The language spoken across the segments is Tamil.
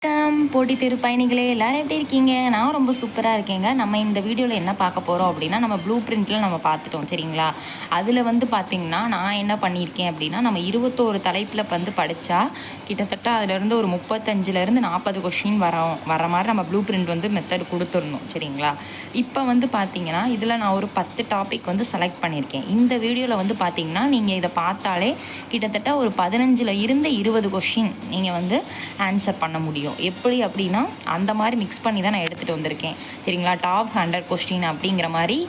போட்டித் தேர்வு பயணிகளே எல்லாரும் எப்படி இருக்கீங்க? நான் ரொம்ப சூப்பராக இருக்கேங்க. நம்ம இந்த வீடியோவில் என்ன பார்க்க போகிறோம் அப்படின்னா, நம்ம ப்ளூ பிரிண்ட்டில் நம்ம பார்த்துட்டோம் சரிங்களா? அதில் வந்து பார்த்திங்கன்னா, நான் என்ன பண்ணியிருக்கேன் அப்படின்னா, நம்ம 21 தலைப்பில் வந்து படித்தா கிட்டத்தட்ட அதிலேருந்து ஒரு 35லேருந்து 40 கொஷின் வர மாதிரி நம்ம ப்ளூ பிரிண்ட் வந்து மெத்தட் கொடுத்துடணும் சரிங்களா? இப்போ வந்து பார்த்திங்கன்னா, இதில் நான் ஒரு 10 டாபிக் வந்து செலக்ட் பண்ணியிருக்கேன். இந்த வீடியோவில் வந்து பார்த்திங்கன்னா, நீங்கள் இதை பார்த்தாலே கிட்டத்தட்ட ஒரு 15ல் இருந்து 20 கொஷின் நீங்கள் வந்து ஆன்சர் பண்ண முடியும். எப்படி அப்படின்னா அந்த மாதிரி மிக்ஸ் பண்ணி தான் நான் எடுத்துகிட்டு வந்திருக்கேன் சரிங்களா. டாப் 100 கொஸ்டின் அப்படிங்கிற மாதிரி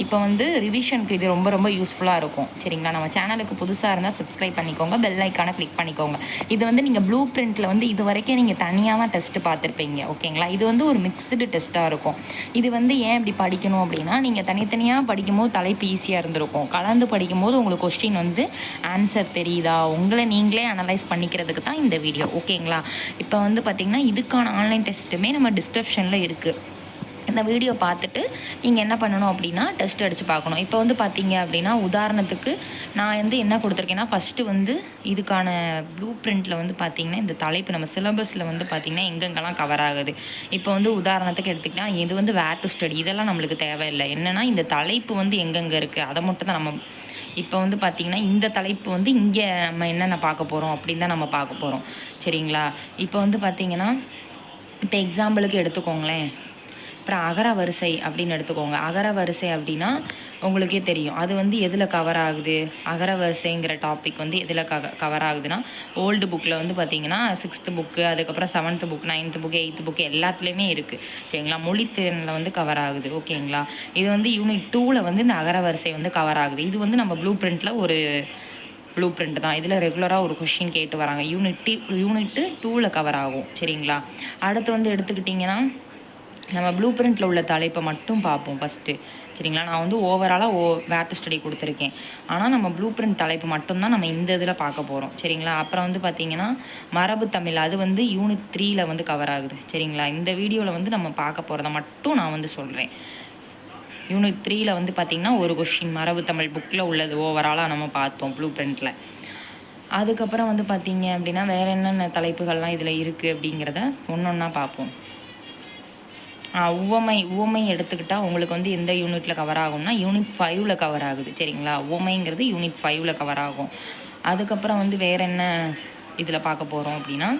இப்போ வந்து ரிவிஷனுக்கு இது ரொம்ப ரொம்ப யூஸ்ஃபுல்லாக இருக்கும் சரிங்களா. நம்ம சேனலுக்கு புதுசாக இருந்தால் சப்ஸ்கிரைப் பண்ணிக்கோங்க, பெல் ஐக்கானை கிளிக் பண்ணிக்கோங்க. இது வந்து நீங்கள் ப்ளூ பிரிண்ட்டில் வந்து இது வரைக்கும் நீங்கள் தனியாக தான் டெஸ்ட்டு பார்த்துருப்பீங்க ஓகேங்களா. இது வந்து ஒரு மிக்ஸ்டு டெஸ்ட்டாக இருக்கும். இது வந்து ஏன் இப்படி படிக்கணும் அப்படின்னா, நீங்கள் தனித்தனியாக படிக்கும்போது தலைப்பு ஈஸியாக இருந்திருக்கும். கலந்து படிக்கும்போது உங்களுக்கு கொஸ்டின் வந்து ஆன்சர் தெரியுதா, உங்களை நீங்களே அனலைஸ் பண்ணிக்கிறதுக்கு தான் இந்த வீடியோ ஓகேங்களா. இப்போ வந்து பார்த்திங்கன்னா, இதுக்கான ஆன்லைன் டெஸ்ட்டுமே நம்ம டிஸ்கிரிப்ஷனில் இருக்குது. இந்த வீடியோ பார்த்துட்டு நீங்கள் என்ன பண்ணணும் அப்படின்னா டெஸ்ட் அடித்து பார்க்கணும். இப்போ வந்து பார்த்தீங்க அப்படின்னா, உதாரணத்துக்கு நான் வந்து என்ன கொடுத்துருக்கேன்னா, ஃபஸ்ட்டு வந்து இதுக்கான ப்ளூ பிரிண்ட்டில் வந்து பார்த்திங்கன்னா, இந்த தலைப்பு நம்ம சிலபஸில் வந்து பார்த்திங்கன்னா எங்கெங்கெல்லாம் கவர் ஆகுது. இப்போ வந்து உதாரணத்துக்கு எடுத்துக்கிட்டால் இது வந்து வேர் டு ஸ்டடி, இதெல்லாம் நம்மளுக்கு தேவையில்லை. என்னென்னா இந்த தலைப்பு வந்து எங்கெங்கே இருக்குது அதை மட்டும் தான் நம்ம இப்போ வந்து பார்த்திங்கன்னா, இந்த தலைப்பு வந்து இங்கே நம்ம என்னென்ன பார்க்க போகிறோம் அப்படின்னு தான் நம்ம பார்க்க போகிறோம் சரிங்களா. இப்போ வந்து பார்த்திங்கன்னா, இப்போ எக்ஸாம்பிளுக்கு எடுத்துக்கோங்களேன். அப்புறம் அகர வரிசை அப்படின்னு எடுத்துக்கோங்க. அகர வரிசை அப்படின்னா உங்களுக்கே தெரியும் அது வந்து எதில் கவர் ஆகுது. அகர வரிசைங்கிற டாபிக் வந்து எதில் கவர் ஆகுதுன்னா, ஓல்டு புக்கில் வந்து பார்த்திங்கன்னா 6th புக்கு, அதுக்கப்புறம் 7th book, 9th book, 8th book எல்லாத்துலேயுமே இருக்குது சரிங்களா. மொழித்திறனில் வந்து கவர் ஆகுது ஓகேங்களா. இது வந்து யூனிட் 2ல் வந்து இந்த அகர வரிசை வந்து கவர் ஆகுது. இது வந்து நம்ம ப்ளூ பிரிண்ட்டில் ஒரு ப்ளூ பிரிண்ட் தான். இதில் ரெகுலராக ஒரு கொஷின் கேட்டு வராங்க. யூனிட்டு 2ல் கவர் ஆகும் சரிங்களா. அடுத்து வந்து எடுத்துக்கிட்டிங்கன்னா, நம்ம ப்ளூ பிரிண்ட்டில் உள்ள தலைப்பை மட்டும் பார்ப்போம் ஃபஸ்ட்டு சரிங்களா. நான் வந்து ஓவராலாக வேர் டு ஸ்டடி கொடுத்துருக்கேன். ஆனால் நம்ம ப்ளூ பிரிண்ட் தலைப்பு மட்டும்தான் நம்ம இந்த இதில் பார்க்க போகிறோம் சரிங்களா. அப்புறம் வந்து பார்த்திங்கன்னா, மரபு தமிழ் அது வந்து யூனிட் 3ல் வந்து கவர் ஆகுது சரிங்களா. இந்த வீடியோவில் வந்து நம்ம பார்க்க போகிறத மட்டும் நான் வந்து சொல்கிறேன். யூனிட் 3ல் வந்து பார்த்திங்கன்னா ஒரு கொஷின் மரபு தமிழ் புக்கில் உள்ளது ஓவராலாக நம்ம பார்த்தோம் ப்ளூ பிரிண்ட்டில். அதுக்கப்புறம் வந்து பார்த்திங்க அப்படின்னா, வேறு என்னென்ன தலைப்புகள்லாம் இதில் இருக்குது அப்படிங்கிறத ஒன்று ஒன்றா பார்ப்போம். உவமை எடுத்துக்கிட்டால் உங்களுக்கு வந்து எந்த யூனிட்டில் கவர் ஆகும்னா, யூனிட் 5ல் கவர் ஆகுது சரிங்களா. உவமைங்கிறது யூனிட் 5ல் கவர் ஆகும். அதுக்கப்புறம் வந்து வேறு என்ன இதில் பார்க்க போகிறோம் அப்படின்னா,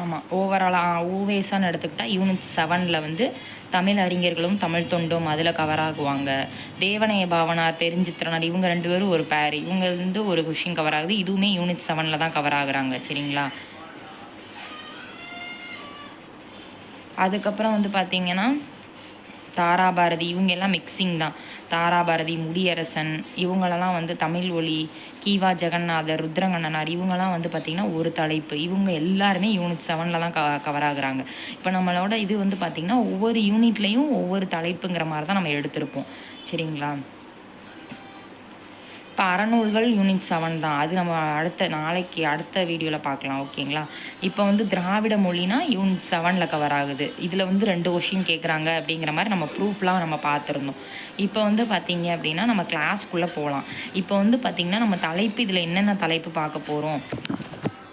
ஆமாம் ஓவராலாக ஊவேசான்னு எடுத்துக்கிட்டால் யூனிட் 7ல் வந்து தமிழ் அறிஞர்களும் தமிழ் தொண்டும் அதில் கவர் ஆகுவாங்க. தேவனைய பாவனார், பெருஞ்சித்திரனார் இவங்க 2 பேரும் ஒரு பேர், இவங்க வந்து ஒரு கொஷின் கவர் ஆகுது. இதுவுமே யூனிட் 7ல் தான் கவர் ஆகுறாங்க சரிங்களா. அதுக்கப்புறம் வந்து பார்த்திங்கன்னா, தாராபாரதி இவங்க எல்லாம் மிக்சிங் தான். தாராபாரதி, முடியரசன் இவங்களெல்லாம் வந்து தமிழ் ஒளி, கீவா ஜெகநாதர், ருத்ரங்கண்ணனார் இவங்கெல்லாம் வந்து பார்த்திங்கன்னா ஒரு தலைப்பு. இவங்க எல்லாருமே யூனிட் 7ல் தான் கவர் ஆகுறாங்க. இப்போ நம்மளோட இது வந்து பார்த்திங்கன்னா ஒவ்வொரு யூனிட்லேயும் ஒவ்வொரு தலைப்புங்கிற மாதிரி தான் நம்ம எடுத்திருப்போம் சரிங்களா. இப்போ அறநூல்கள் யூனிட் 7 தான். அது நம்ம அடுத்த வீடியோவில் பார்க்கலாம் ஓகேங்களா. இப்போ வந்து திராவிட மொழினா யூனிட் 7ல் கவர் ஆகுது. இதில் வந்து 2 கொஷின் கேட்குறாங்க அப்படிங்கிற மாதிரி நம்ம ப்ரூஃப்லாம் நம்ம பார்த்துருந்தோம். இப்போ வந்து பார்த்திங்க அப்படின்னா, நம்ம கிளாஸ்க்குள்ளே போகலாம். இப்போ வந்து பார்த்திங்கன்னா, நம்ம தலைப்பு இதில் என்னென்ன தலைப்பு பார்க்க போகிறோம்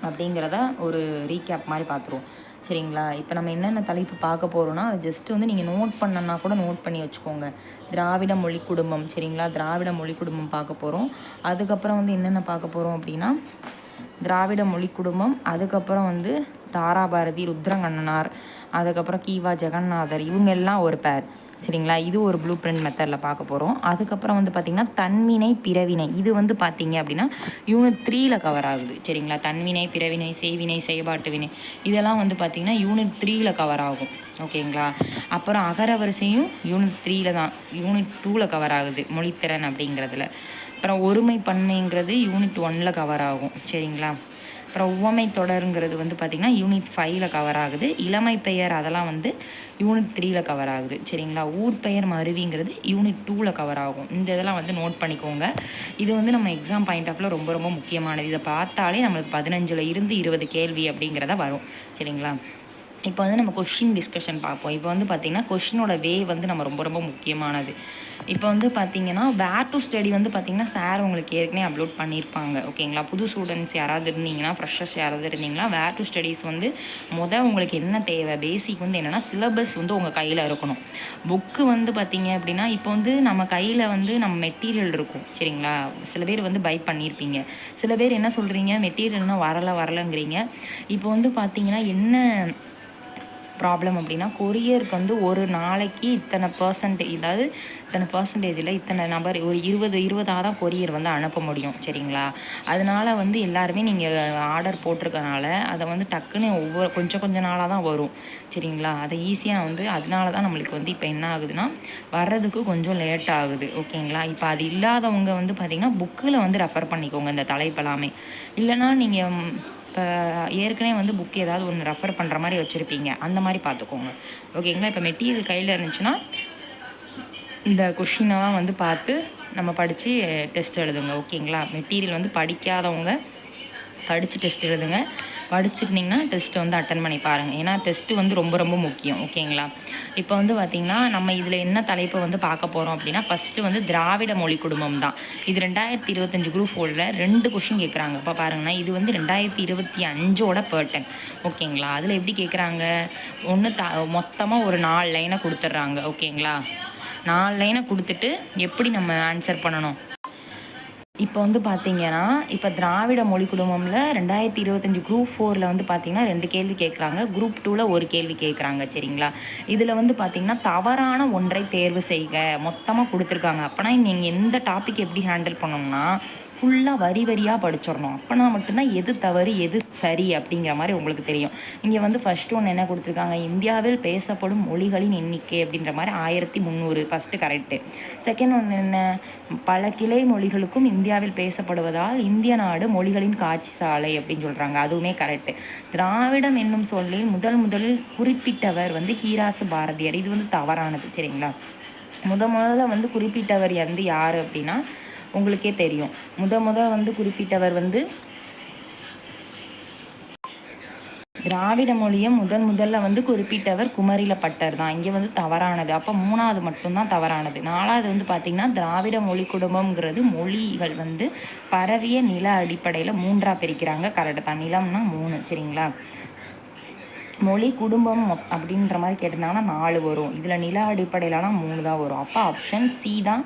அப்படிங்கிறத ஒரு ரீகேப் மாதிரி பார்த்துருவோம் சரிங்களா. இப்போ நம்ம என்னென்ன தலைப்பு பார்க்க போகிறோன்னா, அது ஜஸ்ட்டு வந்து நீங்கள் நோட் பண்ணனா கூட நோட் பண்ணி வச்சுக்கோங்க. திராவிட மொழி குடும்பம் சரிங்களா. திராவிட மொழி குடும்பம் பார்க்க போகிறோம். அதுக்கப்புறம் வந்து என்னென்ன பார்க்க போகிறோம் அப்படின்னா, திராவிட மொழி குடும்பம், அதுக்கப்புறம் வந்து தாராபாரதி, ருத்ரங்கண்ணனார், அதுக்கப்புறம் கீவா ஜெகநாதர் இவங்க எல்லாம் ஒரு பேர் சரிங்களா. இது ஒரு ப்ளூ பிரிண்ட் மெத்தடில் பார்க்க போகிறோம். அதுக்கப்புறம் வந்து பார்த்திங்கன்னா, தன்வினை பிறவினை இது வந்து பார்த்திங்க அப்படின்னா யூனிட் 3ல் கவர் ஆகுது சரிங்களா. தன்வினை, பிறவினை, செய்வினை, செயல்பாட்டு வினை இதெல்லாம் வந்து பார்த்திங்கன்னா யூனிட் 3ல் கவர் ஆகும் ஓகேங்களா. அப்புறம் அகர வரிசையும் யூனிட் 3ல் தான், யூனிட் 2ல் கவர் ஆகுது மொழித்திறன் அப்படிங்கிறதுல. அப்புறம் ஒருமை பன்மைங்கிறது யூனிட் 1ல் கவர் ஆகும் சரிங்களா. அப்புறம் உவமை தொடருங்கிறது வந்து பார்த்திங்கன்னா யூனிட் 5ல் கவர் ஆகுது. இளமை பெயர் அதெல்லாம் வந்து யூனிட் 3ல் கவர் ஆகுது சரிங்களா. ஊர் பெயர் மருவிங்கிறது யூனிட் 2ல் கவர் ஆகும். இந்த இதெல்லாம் வந்து நோட் பண்ணிக்கோங்க. இது வந்து நம்ம எக்ஸாம் பாயிண்ட் ஆஃப்ல ரொம்ப ரொம்ப முக்கியமானது. இதை பார்த்தாலே நம்மளுக்கு 15ல் இருந்து 20 கேள்வி அப்படிங்கிறத வரும் சரிங்களா. இப்போ வந்து நம்ம கொஷின் டிஸ்கஷன் பார்ப்போம். இப்போ வந்து பார்த்திங்கன்னா கொஷினோட வே வந்து நம்ம ரொம்ப ரொம்ப முக்கியமானது. இப்போ வந்து பார்த்திங்கன்னா வேர் டு ஸ்டடி வந்து பார்த்திங்கன்னா சார் உங்களுக்கு ஏற்கனவே அப்லோட் பண்ணியிருப்பாங்க. ஓகேங்களா? புது ஸ்டூடெண்ட்ஸ் யாராவது இருந்தீங்கன்னா, ஃப்ரெஷர்ஸ் யாராவது இருந்தீங்கன்னா, வேர் டு ஸ்டடீஸ் வந்து உங்களுக்கு என்ன தேவை, பேசிக் வந்து என்னென்னா சிலபஸ் வந்து உங்கள் கையில் இருக்கணும். புக்கு வந்து பார்த்திங்க அப்படின்னா இப்போ வந்து நம்ம கையில் வந்து நம்ம மெட்டீரியல் இருக்கும். சரிங்களா? சில பேர் வந்து பை பண்ணியிருப்பீங்க. சில பேர் என்ன சொல்கிறீங்க, மெட்டீரியல்னால் வரலைங்கிறீங்க. இப்போ வந்து பார்த்திங்கன்னா என்ன ப்ராப்ளம் அப்படின்னா, கொரியருக்கு வந்து ஒரு நாளைக்கு இத்தனை பர்சன்டேஜில் இத்தனை நபர் ஒரு 20 தான் கொரியர் வந்து அனுப்ப முடியும். சரிங்களா? அதனால் வந்து எல்லாருமே நீங்கள் ஆர்டர் போட்டிருக்கனால அதை வந்து டக்குன்னு கொஞ்சம் நாளாக தான் வரும். சரிங்களா? அதை ஈஸியாக வந்து அதனால தான் நம்மளுக்கு வந்து இப்போ என்ன ஆகுதுன்னா வர்றதுக்கு கொஞ்சம் லேட் ஆகுது. ஓகேங்களா? இப்போ அது இல்லாதவங்க வந்து பார்த்திங்கன்னா புக்கில் வந்து ரெஃபர் பண்ணிக்கோங்க இந்த தலைப்பெல்லாமே. இல்லைனா நீங்கள் இப்போ ஏற்கனவே வந்து புக் ஏதாவது ஒன்று ரெஃபர் பண்ணுற மாதிரி வச்சுருப்பீங்க, அந்த மாதிரி பார்த்துக்கோங்க. ஓகேங்களா? இப்போ மெட்டீரியல் கையில் இருந்துச்சுன்னா இந்த கொஷினெல்லாம் வந்து பார்த்து நம்ம படித்து டெஸ்ட் எழுதுங்க. ஓகேங்களா? மெட்டீரியல் வந்து படிக்காதவங்க படித்து டெஸ்ட் எழுதுங்க. படிச்சுருந்தீங்கன்னா டெஸ்ட்டு வந்து அட்டன் பண்ணி பாருங்கள். ஏன்னா டெஸ்ட்டு வந்து ரொம்ப ரொம்ப முக்கியம். ஓகேங்களா? இப்போ வந்து பார்த்திங்கன்னா நம்ம இதில் என்ன தலைப்பை வந்து பார்க்க போகிறோம் அப்படின்னா, ஃபஸ்ட்டு வந்து திராவிட மொழி குடும்பம் தான். இது 2025 குரூப் 4ல் 2 கொஷின் கேட்குறாங்க. இப்போ பாருங்கன்னா இது வந்து 2025ஓட பேர்டன். ஓகேங்களா? அதில் எப்படி கேட்குறாங்க, ஒன்று மொத்தமாக ஒரு 4 லைனை கொடுத்துட்றாங்க. ஓகேங்களா? 4 லைனை கொடுத்துட்டு எப்படி நம்ம ஆன்சர் பண்ணணும். இப்போ வந்து பார்த்திங்கன்னா இப்போ திராவிட மொழி குடும்பமில் 2025 குரூப் 4ல் வந்து பார்த்திங்கன்னா 2 கேள்வி கேட்குறாங்க. குரூப் 2ல் ஒரு கேள்வி கேட்குறாங்க. சரிங்களா? இதில் வந்து பார்த்திங்கன்னா தவறான ஒன்றை தேர்வு செய்க மொத்தமாக கொடுத்துருக்காங்க. அப்போனா நீங்கள் எந்த டாபிக் எப்படி ஹேண்டில் பண்ணணும்னா ஃபுல்லாக வரியாக படிச்சிடணும். அப்போனா மட்டும்தான் எது தவறு எது சரி அப்படிங்கிற மாதிரி உங்களுக்கு தெரியும். இங்கே வந்து ஃபஸ்ட்டு ஒன்று என்ன கொடுத்துருக்காங்க, இந்தியாவில் பேசப்படும் மொழிகளின் எண்ணிக்கை அப்படின்ற மாதிரி 1300 ஃபஸ்ட்டு கரெக்டு. செகண்ட் ஒன்று என்ன, பல கிளை மொழிகளுக்கும் இந்தியாவில் பேசப்படுவதால் இந்திய நாடு மொழிகளின் காட்சி சாலை அப்படின்னு சொல்கிறாங்க. அதுவுமே கரெக்டு. திராவிடம் என்னும் சொல்லில் முதலில் குறிப்பிட்டவர் வந்து ஹீராசு பாரதியார். இது வந்து தவறானது. சரிங்களா? முதல்ல வந்து குறிப்பிட்டவர் வந்து யார் அப்படின்னா உங்களுக்கே தெரியும். வந்து குறிப்பிட்டவர் வந்து திராவிட மொழியை முதல்ல வந்து குறிப்பிட்டவர் குமரிலப்பட்டர் தான். இங்கே வந்து தவறானது. அப்போ 3வது மட்டும்தான் தவறானது. 4வது வந்து பார்த்திங்கன்னா திராவிட மொழி குடும்பம்ங்கிறது மொழிகள் வந்து பரவிய நில அடிப்படையில் 3ஆக பிரிக்கிறாங்க. கரெக்டு தான். நிலம்னா 3. சரிங்களா? மொழி குடும்பம் அப்படின்ற மாதிரி கேட்டிருந்தாங்கன்னா 4 வரும். இதில் நில அடிப்படையிலனா 3 தான் வரும். அப்போ ஆப்ஷன் சி தான்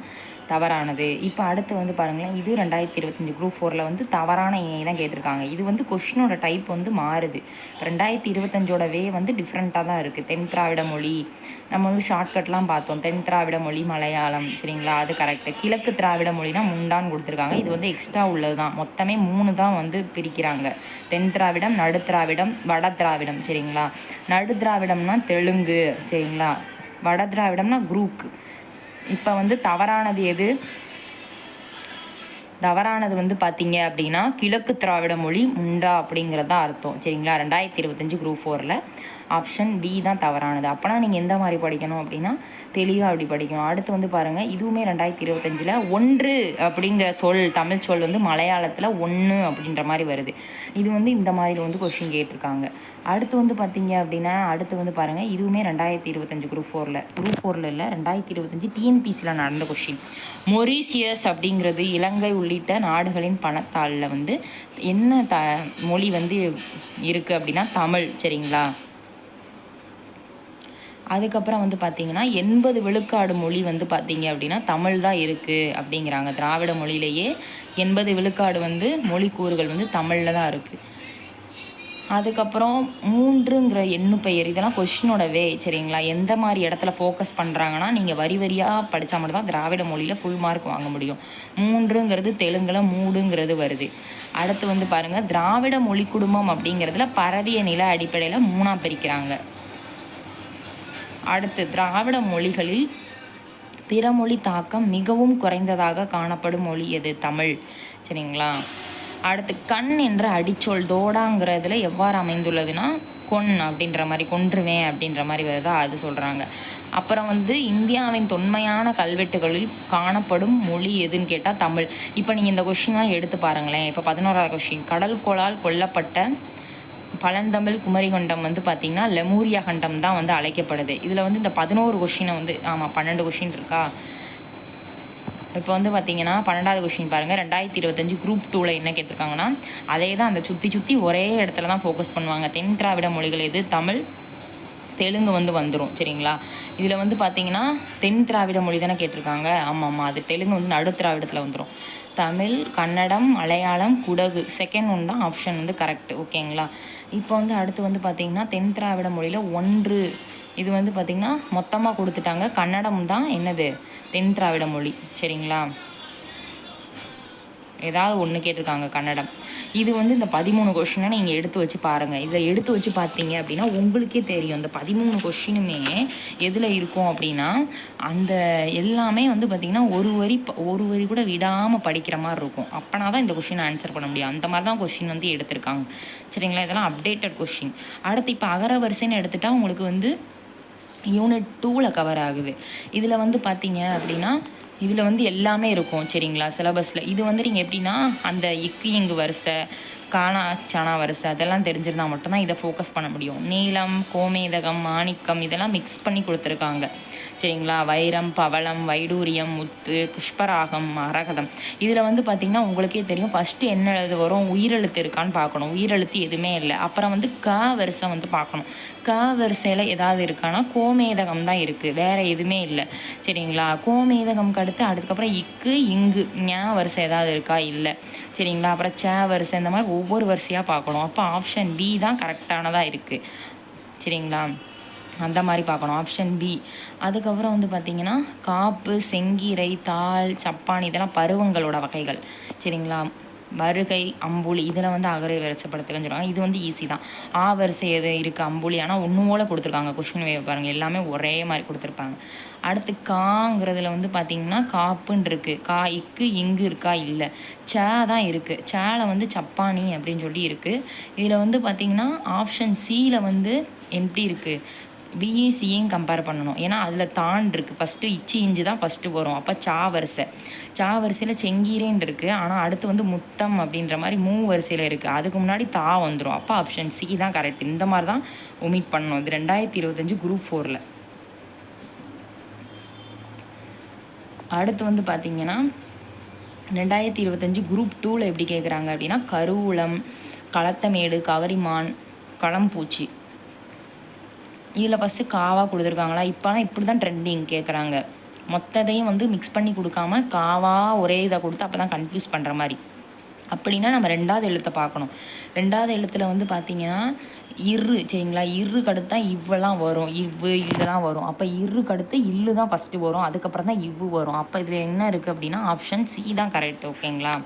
தவறானது. இப்போ அடுத்து வந்து பாருங்களேன், இது 2025 குரூப் 4ல் வந்து தவறான இணை தான் கேட்டிருக்காங்க. இது வந்து கொஷினோட டைப் வந்து மாறுது. 2025ஓட வே வந்து டிஃப்ரெண்ட்டாக தான் இருக்குது. தென் திராவிட மொழி நம்ம வந்து ஷார்ட்கட்லாம் பார்த்தோம். தென் திராவிட மொழி மலையாளம். சரிங்களா? அது கரெக்டு. கிழக்கு திராவிட மொழினா முண்டான்னு கொடுத்துருக்காங்க. இது வந்து எக்ஸ்ட்ரா உள்ளது தான். மொத்தமே 3 தான் வந்து பிரிக்கிறாங்க. தென் திராவிடம், நடு திராவிடம், வட திராவிடம். சரிங்களா? நடு திராவிடம்னா தெலுங்கு. சரிங்களா? வட திராவிடம்னா குரூப். இப்போ வந்து தவறானது எது, தவறானது வந்து பார்த்தீங்க அப்படின்னா கிழக்கு திராவிட மொழி முண்டா அப்படிங்கிறதா அர்த்தம். சரிங்களா? 2025 குரூப் 4ல் ஆப்ஷன் பி தான் தவறானது. அப்போனா நீங்கள் எந்த மாதிரி படிக்கணும் அப்படின்னா தெளிவாக அப்படி படிக்கணும். அடுத்து வந்து பாருங்கள், இதுவுமே 2025 ஒன்று அப்படிங்கிற தமிழ் சொல் வந்து மலையாளத்தில் 1 அப்படின்ற மாதிரி வருது. இது வந்து இந்த மாதிரி வந்து கொஷின் கேட்டிருக்காங்க. அடுத்து வந்து பார்த்தீங்க அப்படின்னா அடுத்து வந்து பாருங்கள், இதுவுமே 2025 குரூப் 4ல் இல்லை 2025 டிஎன்பிசியில் நடந்த கொஷின். மொரீசியஸ் அப்படிங்கிறது இலங்கை உள்ளிட்ட நாடுகளின் பணத்தாளில் வந்து என்ன மொழி வந்து இருக்குது அப்படின்னா தமிழ். சரிங்களா? அதுக்கப்புறம் வந்து பார்த்திங்கன்னா 80 விழுக்காடு மொழி வந்து பார்த்திங்க அப்படின்னா தமிழ் தான் இருக்குது அப்படிங்கிறாங்க. திராவிட மொழியிலேயே 80 விழுக்காடு வந்து மொழி கூறுகள் வந்து தமிழில் தான் இருக்குது. அதுக்கப்புறம் 3ங்கிற எண்ணுப்பெயர் இதெல்லாம் கொஷினோட வே. சரிங்களா? எந்த மாதிரி இடத்துல ஃபோக்கஸ் பண்ணுறாங்கன்னா நீங்கள் வரியாக படித்தா மட்டும் தான் திராவிட மொழியில் ஃபுல் மார்க் வாங்க முடியும். 3ங்கிறது தெலுங்கில் மூடுங்கிறது வருது. அடுத்து வந்து பாருங்கள், திராவிட மொழி குடும்பம் அப்படிங்கிறதுல பரவிய நில அடிப்படையில் 3ஆக பிரிக்கிறாங்க. அடுத்து திராவிட மொழிகளில் பிற மொழி தாக்கம் மிகவும் குறைந்ததாக காணப்படும் மொழி எது? தமிழ். சரிங்களா? அடுத்து கண் என்ற அடிச்சொல் தோடாங்கிறதுல எவ்வாறு அமைந்துள்ளதுன்னா கொன் அப்படின்ற மாதிரி, கொன்றுவேன் அப்படின்ற மாதிரி வருதா, அது சொல்கிறாங்க. அப்புறம் வந்து இந்தியாவின் தொன்மையான கல்வெட்டுகளில் காணப்படும் மொழி எதுன்னு கேட்டால் தமிழ். இப்போ நீங்கள் இந்த கொஷின்லாம் எடுத்து பாருங்களேன். இப்போ 11வது கொஷின், கடல் கோளால் கொல்லப்பட்ட பழந்தமிழ் குமரிகண்டம் வந்து பார்த்திங்கன்னா லெமூரியா கண்டம் தான் வந்து அழைக்கப்படுது. இதில் வந்து இந்த 11 கொஷினை வந்து 12 கொஷின் இருக்கா. இப்போ வந்து பார்த்தீங்கன்னா 12வது கொஷின் பாருங்கள். 2025 குரூப் 2ல் என்ன கேட்டிருக்காங்கன்னா, அதே தான் அந்த சுற்றி ஒரே இடத்துல தான் ஃபோக்கஸ் பண்ணுவாங்க. தென் திராவிட மொழிகள் எது? தமிழ், தெலுங்கு வந்து வந்துடும். சரிங்களா. இதில் வந்து பார்த்தீங்கன்னா தென் திராவிட மொழி தானே கேட்டிருக்காங்க. ஆமாம், அது தெலுங்கு வந்து நடு திராவிடத்தில் வந்துடும். தமிழ், கன்னடம், மலையாளம், குடகு, செகண்ட் ஒன் தான் ஆப்ஷன் வந்து கரெக்டு. ஓகேங்களா. இப்போ வந்து அடுத்து வந்து பார்த்திங்கன்னா தென் திராவிட மொழியில் 1 இது வந்து பார்த்திங்கன்னா மொத்தமாக கொடுத்துட்டாங்க. கன்னடம் தான் என்னது? தென் திராவிட மொழி. சரிங்களா. ஏதாவது ஒன்று கேட்டிருக்காங்க கன்னடம். இது வந்து இந்த 13 கொஷினை நீங்கள் எடுத்து வச்சு பாருங்கள். இதை எடுத்து வச்சு பார்த்தீங்க அப்படின்னா உங்களுக்கே தெரியும் இந்த 13 கொஷினுமே எதில் இருக்கும் அப்படின்னா, அந்த எல்லாமே வந்து பார்த்திங்கன்னா ஒரு வரி கூட விடாமல் படிக்கிற மாதிரி இருக்கும். அப்போனா தான் இந்த கொஷின் ஆன்சர் பண்ண முடியும். அந்த மாதிரி தான் கொஷின் வந்து எடுத்திருக்காங்க. சரிங்களா. இதெல்லாம் அப்டேட்டட் கொஷின். அடுத்து இப்போ அகர வரிசைன்னு எடுத்துகிட்டா உங்களுக்கு வந்து யூனிட் 2ல் கவர் ஆகுது. இதில் வந்து பார்த்தீங்க அப்படின்னா இதில் வந்து எல்லாமே இருக்கும். சரிங்களா. சிலபஸில் இது வந்து நீங்கள் எப்படின்னா அந்த இக்கு இங்கு வரிசை, காணா சானா வரிசை அதெல்லாம் தெரிஞ்சிருந்தால் மட்டும்தான் இதை ஃபோக்கஸ் பண்ண முடியும். நீலம், கோமேதகம், மாணிக்கம் இதெல்லாம் மிக்ஸ் பண்ணி கொடுத்துருக்காங்க. சரிங்களா. வைரம், பவளம், வைடூரியம், முத்து, புஷ்பராகம், மரகதம். இதில் வந்து பார்த்திங்கன்னா உங்களுக்கே தெரியும் ஃபஸ்ட்டு என்ன எழுது வரும்? உயிரெழுத்து இருக்கான்னு பார்க்கணும். உயிரெழுத்து எதுவுமே இல்லை. அப்புறம் வந்து க வரிசை வந்து பார்க்கணும். க வரிசையில் ஏதாவது இருக்கான்னா கோமேதகம் தான் இருக்குது, வேறு எதுவுமே இல்லை. சரிங்களா. கோமேதகம்க்கு அடுத்து அதுக்கப்புறம் இக்கு இங்கு ஞா வரிசை ஏதாவது இருக்கா? இல்லை. சரிங்களா. அப்புறம் ச வரிசை இந்த மாதிரி ஒவ்வொரு வரிசையாக பார்க்கணும். அப்போ ஆப்ஷன் பி தான் கரெக்டானதாக இருக்குது. சரிங்களா. அந்த மாதிரி பார்க்கணும். Option B. அதுக்கப்புறம் வந்து பார்த்திங்கன்னா காப்பு, செங்கீரை, தாள், சப்பானி இதெல்லாம் பருவங்களோட வகைகள். சரிங்களா. வருகை, அம்புலி இதில் வந்து அகரை வரிசைப்படுத்துக்கன்னு சொல்லுவாங்க. இது வந்து ஈஸி தான். ஆ வரிசை எது இருக்குது? அம்புலி. ஆனால் ஒன்று போல் கொடுத்துருக்காங்க கொஷின் வேவ் பாருங்கள். எல்லாமே ஒரே மாதிரி கொடுத்துருப்பாங்க. அடுத்து காங்கிறதுல வந்து பார்த்திங்கன்னா காப்புன்னு இருக்குது. கா இக்கு இங்கு இருக்கா? இல்லை. சே தான் இருக்குது. சேல வந்து சப்பானி அப்படின்னு சொல்லி இருக்குது. இதில் வந்து பார்த்திங்கன்னா ஆப்ஷன் சியில் வந்து எப்படி இருக்குது? பிஇசியும் கம்பேர் பண்ணணும். ஏன்னா அதில் தான் இருக்குது. ஃபஸ்ட்டு இச்சி இஞ்சி தான் ஃபஸ்ட்டு வரும். அப்போ சா வரிசையில் செங்கீரேன்னு இருக்குது. ஆனால் அடுத்து வந்து முத்தம் அப்படின்ற மாதிரி வரிசையில் இருக்குது. அதுக்கு முன்னாடி தா வந்துடும். அப்போ ஆப்ஷன் சி தான் கரெக்ட். இந்த மாதிரி தான் ஒமிட் பண்ணணும். இது 2025 குரூப் 4ல். அடுத்து வந்து பார்த்திங்கன்னா 2025 குரூப் 2ல் எப்படி கேட்குறாங்க அப்படின்னா கருவூலம், களத்தமேடு, கவரிமான், களம்பூச்சி. இதில் ஃபஸ்ட்டு காவாக கொடுத்துருக்காங்களா? இப்போலாம் இப்படி தான் ட்ரெண்டிங் கேட்குறாங்க. மொத்தத்தையும் வந்து மிக்ஸ் பண்ணி கொடுக்காம காவா ஒரே இதை கொடுத்து அப்போ தான் கன்ஃபியூஸ் பண்ணுற மாதிரி. அப்படின்னா நம்ம 2வது எழுத்தை பார்க்கணும். 2வது எழுத்தில் வந்து பார்த்திங்கன்னா இரு. சரிங்களா. இருக்கு அடுத்து தான் இவ்வெல்லாம் வரும். இவ்வு இதெல்லாம் வரும். அப்போ இருக்கு அடுத்து இல்லு தான் ஃபஸ்ட்டு வரும். அதுக்கப்புறம் தான் இவ்வு வரும். அப்போ இதில் என்ன இருக்குது அப்படின்னா ஆப்ஷன் சி தான் கரெக்ட். ஓகேங்களா.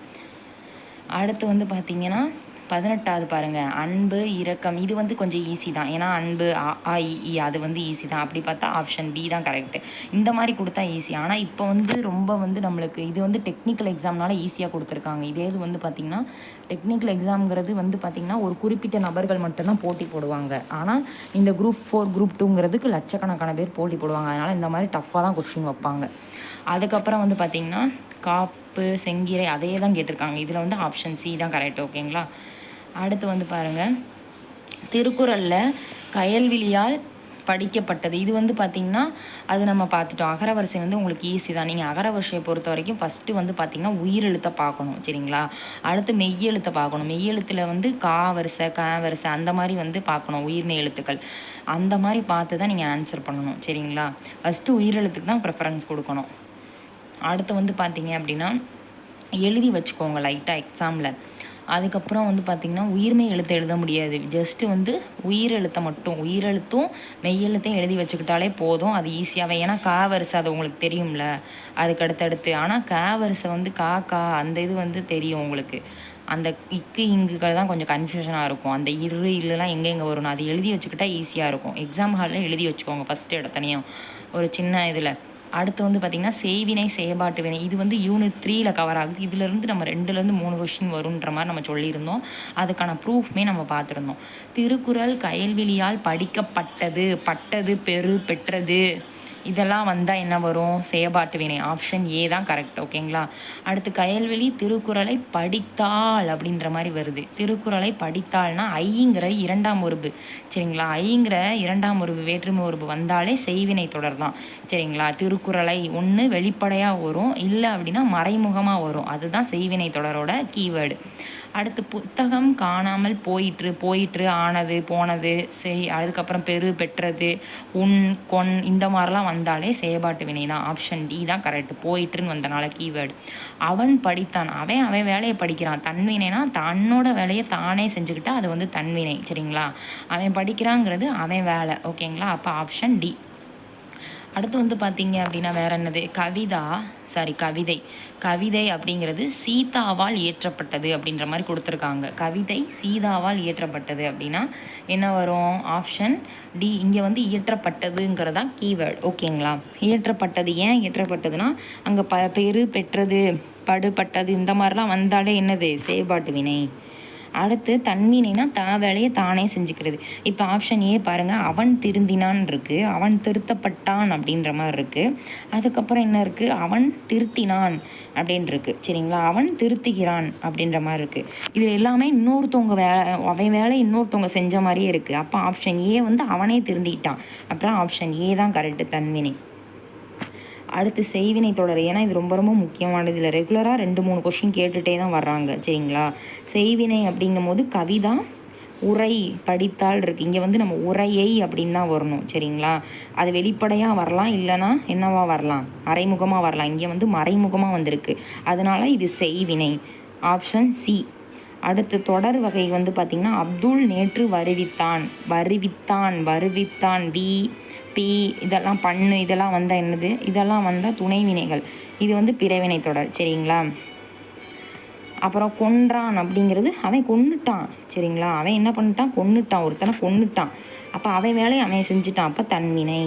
அடுத்து வந்து பார்த்திங்கன்னா 18வது பாருங்கள். அன்பு, இரக்கம். இது வந்து கொஞ்சம் ஈஸி தான். ஏன்னா அன்பு, அ இ அது வந்து ஈஸி தான். அப்படி பார்த்தா ஆப்ஷன் பி தான் கரெக்டு. இந்த மாதிரி கொடுத்தா ஈஸி. ஆனால் இப்போ வந்து ரொம்ப வந்து நம்மளுக்கு இது வந்து டெக்னிக்கல் எக்ஸாம்னால ஈஸியாக கொடுத்துருக்காங்க. இதே இது வந்து பார்த்திங்கன்னா டெக்னிக்கல் எக்ஸாம்ங்கிறது வந்து பார்த்திங்கன்னா ஒரு குறிப்பிட்ட நபர்கள் மட்டும்தான் போட்டி போடுவாங்க. ஆனால் இந்த குரூப் 4 குரூப் 2ங்கிறதுக்கு லட்சக்கணக்கான பேர் போட்டி போடுவாங்க. அதனால் இந்த மாதிரி டஃப்பாக தான் கொஸ்டின் வைப்பாங்க. அதுக்கப்புறம் வந்து பார்த்திங்கன்னா காப்பு, செங்கீரை அதே தான் கேட்டிருக்காங்க. இதில் வந்து ஆப்ஷன் சி தான் கரெக்ட். ஓகேங்களா. அடுத்து வந்து பாருங்கள் திருக்குறளில் கயல்விழியால் படிக்கப்பட்டது. இது வந்து பார்த்திங்கன்னா அது நம்ம பார்த்துட்டோம். அகரவரிசை வந்து உங்களுக்கு ஈஸி தான். நீங்கள் அகரவரிசையை பொறுத்த வரைக்கும் ஃபஸ்ட்டு வந்து பார்த்திங்கன்னா உயிரெழுத்தை பார்க்கணும். சரிங்களா. அடுத்து மெய்யெழுத்தை பார்க்கணும். மெய்யெழுத்தில் வந்து கா வரிசை, க வரிசை அந்த மாதிரி வந்து பார்க்கணும். உயிர்மெய் எழுத்துக்கள் அந்த மாதிரி பார்த்து தான் நீங்கள் ஆன்சர் பண்ணணும். சரிங்களா. ஃபஸ்ட்டு உயிரெழுத்துக்கு தான் ப்ரிஃபரன்ஸ் கொடுக்கணும். அடுத்து வந்து பார்த்திங்க அப்படின்னா எழுதி வச்சுக்கோங்க லைட்டாக எக்ஸாமில். அதுக்கப்புறம் வந்து பார்த்திங்கன்னா உயிர்மெய் எழுத்தை எழுத முடியாது. ஜஸ்ட்டு வந்து உயிரெழுத்தை மட்டும் உயிரெழுத்தும் மெய்யெழுத்தையும் எழுதி வச்சுக்கிட்டாலே போதும். அது ஈஸியாகவே. ஏன்னா கா வரிசை அது உங்களுக்கு தெரியும்ல. அதுக்கு அடுத்தடுத்து. ஆனால் கா வரிசை வந்து கா அந்த இது வந்து தெரியும் உங்களுக்கு. அந்த இக்கு இங்குகள் தான் கொஞ்சம் கன்ஃபியூஷனாக இருக்கும். அந்த இல்லைலாம் எங்கே வரும். அது எழுதி வச்சுக்கிட்டா ஈஸியாக இருக்கும். எக்ஸாம் ஹாலில் எழுதி வச்சுக்கோங்க ஃபஸ்ட்டு இடத்தனையும் ஒரு சின்ன இதில். அடுத்து வந்து பார்த்திங்கன்னா செய்வினை, செயல்பாட்டு வினை. இது வந்து யூனிட் 3ல் கவர் ஆகுது. இதிலேருந்து நம்ம 2லேருந்து 3 கொஸ்டின் வருன்ற மாதிரி நம்ம சொல்லியிருந்தோம். அதுக்கான ப்ரூஃப்மே நம்ம பார்த்துருந்தோம். திருக்குறள் கயல்விழியால் படிக்கப்பட்டது. பட்டது, பெரு, பெற்றது இதெல்லாம் வந்தால் என்ன வரும்? செயபாட்டு வினை. ஆப்ஷன் ஏ தான் கரெக்ட். ஓகேங்களா? அடுத்து கயல்வெளி திருக்குறளை படித்தாள் அப்படின்ற மாதிரி வருது. திருக்குறளை படித்தாள்னா ஐங்கிற இரண்டாம் உருபு. சரிங்களா? ஐங்கிற இரண்டாம் உருபு வேற்றுமை உருபு வந்தாலே செய்வினை தொடர் தான். சரிங்களா? திருக்குறளை ஒன்று வெளிப்படையாக வரும், இல்லை அப்படின்னா மறைமுகமாக வரும். அதுதான் செய்வினை தொடரோட கீவேர்டு. அடுத்து புத்தகம் காணாமல் போயிற்று. போயிற்று ஆனது போனது அதுக்கப்புறம் பெரு பெற்றது உன் கொன் இந்த மாதிரிலாம் வந்தாலே செயபாட்டு வினை தான். ஆப்ஷன் டி தான் கரெக்ட். போயிட்டுன்னு வந்தனால கீவேர்டு. அவன் படித்தான். அவன் வேலையை படிக்கிறான். தன்வினைனா தன்னோட வேலையை தானே செஞ்சுக்கிட்டா அது வந்து தன்வினை. சரிங்களா? அவன் படிக்கிறாங்கிறது அவன் வேலை. ஓகேங்களா? அப்போ ஆப்ஷன் டி. அடுத்து வந்து பார்த்தீங்க அப்படின்னா வேற என்னது? கவிதை. கவிதை அப்படிங்கிறது சீதாவால் இயற்றப்பட்டது அப்படின்ற மாதிரி கொடுத்துருக்காங்க. கவிதை சீதாவால் இயற்றப்பட்டது அப்படின்னா என்ன வரும்? Option D. இங்கே வந்து இயற்றப்பட்டதுங்கிறது தான் கீவேர்டு. ஓகேங்களா? இயற்றப்பட்டது. ஏன் இயற்றப்பட்டதுன்னா அங்கே பெரு பெற்றது படுபட்டது இந்த மாதிரிலாம் வந்தாலே என்னது? செயல்பாட்டு வினை. அடுத்து தன்வினைனா வேலையை தானே செஞ்சுக்கிறது. இப்போ ஆப்ஷன் ஏ பாருங்கள், அவன் திருந்தினான் இருக்குது, அவன் திருத்தப்பட்டான் அப்படின்ற மாதிரி இருக்குது. அதுக்கப்புறம் என்ன இருக்குது? அவன் திருத்தினான் அப்படின்னு இருக்குது. சரிங்களா? அவன் திருத்துகிறான் அப்படின்ற மாதிரி இருக்குது. இது எல்லாமே இன்னொருத்தவங்க அவன் வேலை இன்னொருத்தவங்க செஞ்ச மாதிரியே இருக்குது. அப்போ ஆப்ஷன் ஏ வந்து அவனே திருந்திட்டான். அப்புறம் ஆப்ஷன் ஏ தான் கரெக்டு, தன்வினை. அடுத்து செய்வினை தொடர். ஏன்னா இது ரொம்ப ரொம்ப முக்கியமானது. இல்லை ரெகுலராக 2-3 கொஷின் கேட்டுகிட்டே தான் வர்றாங்க. சரிங்களா? செய்வினை அப்படிங்கும் போது கவிதா உரை படித்தால் இருக்குது. இங்கே வந்து நம்ம உரையை அப்படின்னு தான் வரணும். சரிங்களா? அது வெளிப்படையாக வரலாம், இல்லைனா என்னவா வரலாம்? மறைமுகமாக வரலாம். இங்கே வந்து மறைமுகமாக வந்திருக்கு, அதனால இது செய்வினை. Option C. அடுத்து தொடர் வகை வந்து பார்த்திங்கன்னா அப்துல் நேற்று வருவித்தான் வி பி இதெல்லாம் பண்ணு இதெல்லாம் வந்தால் என்னது? இதெல்லாம் வந்தால் துணை வினைகள். இது வந்து பிறவினை தொடர். சரிங்களா? அப்புறம் கொன்றான் அப்படிங்கிறது அவன் கொன்னுட்டான். சரிங்களா? அவன் என்ன பண்ணிட்டான்? கொன்னுட்டான், ஒருத்தனை கொன்னுட்டான். அப்போ அவன் வேலையை அவன் செஞ்சுட்டான். அப்போ தன்வினை.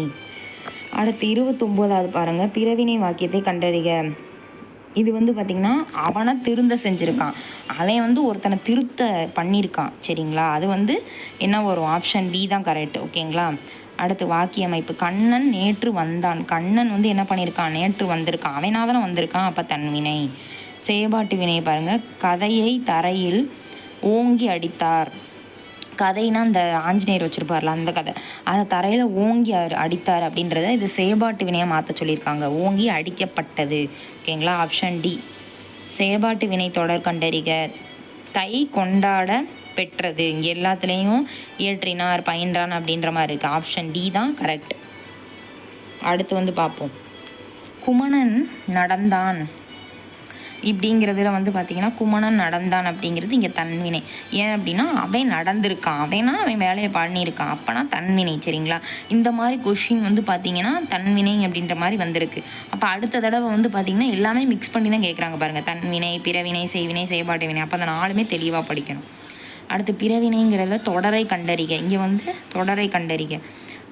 அடுத்து 29வது பாருங்கள், பிறவினை வாக்கியத்தை கண்டறிக. இது வந்து பார்த்திங்கன்னா அவனை திருந்த செஞ்சுருக்கான். அவன் வந்து ஒருத்தனை திருத்த பண்ணியிருக்கான். சரிங்களா? அது வந்து என்ன வரும்? ஆப்ஷன் பி தான் கரெக்ட். ஓகேங்களா? அடுத்து வாக்கிய அமைப்பு. கண்ணன் நேற்று வந்தான். கண்ணன் வந்து என்ன பண்ணியிருக்கான்? நேற்று வந்திருக்கான். அவனாக தானே வந்திருக்கான். அப்போ தன்வினை. செயபாட்டு வினையை பாருங்கள், கதையை தரையில் ஓங்கி அடித்தார். கதைனா அந்த ஆஞ்சநேயர் வச்சுருப்பார்ல அந்த கதை, அதை தரையில் ஓங்கி அடித்தார் அப்படின்றத இது செயபாட்டு வினையாக மாற்ற சொல்லியிருக்காங்க. ஓங்கி அடிக்கப்பட்டது. ஓகேங்களா? Option D. செயபாட்டு வினை தொடர் கண்டறிக. தை கொண்டாட பெற்றது. இங்கே எல்லாத்துலேயும் இயற்றினார் பயின்றான் அப்படின்ற மாதிரி இருக்குது. ஆப்ஷன் டி தான் கரெக்ட். அடுத்து வந்து பார்ப்போம், குமணன் நடந்தான் இப்படிங்கிறதுல வந்து பார்த்திங்கன்னா குமணன் நடந்தான் அப்படிங்கிறது இங்கே தன்வினை. ஏன் அப்படின்னா அவன் நடந்திருக்கான், அவன் வேலையை பண்ணியிருக்கான், அப்போனா தன்வினை. சரிங்களா? இந்த மாதிரி கொஷின் வந்து பார்த்திங்கன்னா தன்வினை அப்படின்ற மாதிரி வந்திருக்கு. அப்போ அடுத்த தடவை வந்து பார்த்திங்கன்னா எல்லாமே மிக்ஸ் பண்ணி தான் கேட்குறாங்க பாருங்கள். தன்வினை, பிறவினை, செய்வினை, செயல்பாட்டு வினை. அப்போ அந்த 4மே தெளிவாக படிக்கணும். அடுத்து பிறவினைங்கிறத தொடரை கண்டறிக. இங்கே வந்து தொடரை கண்டறிக.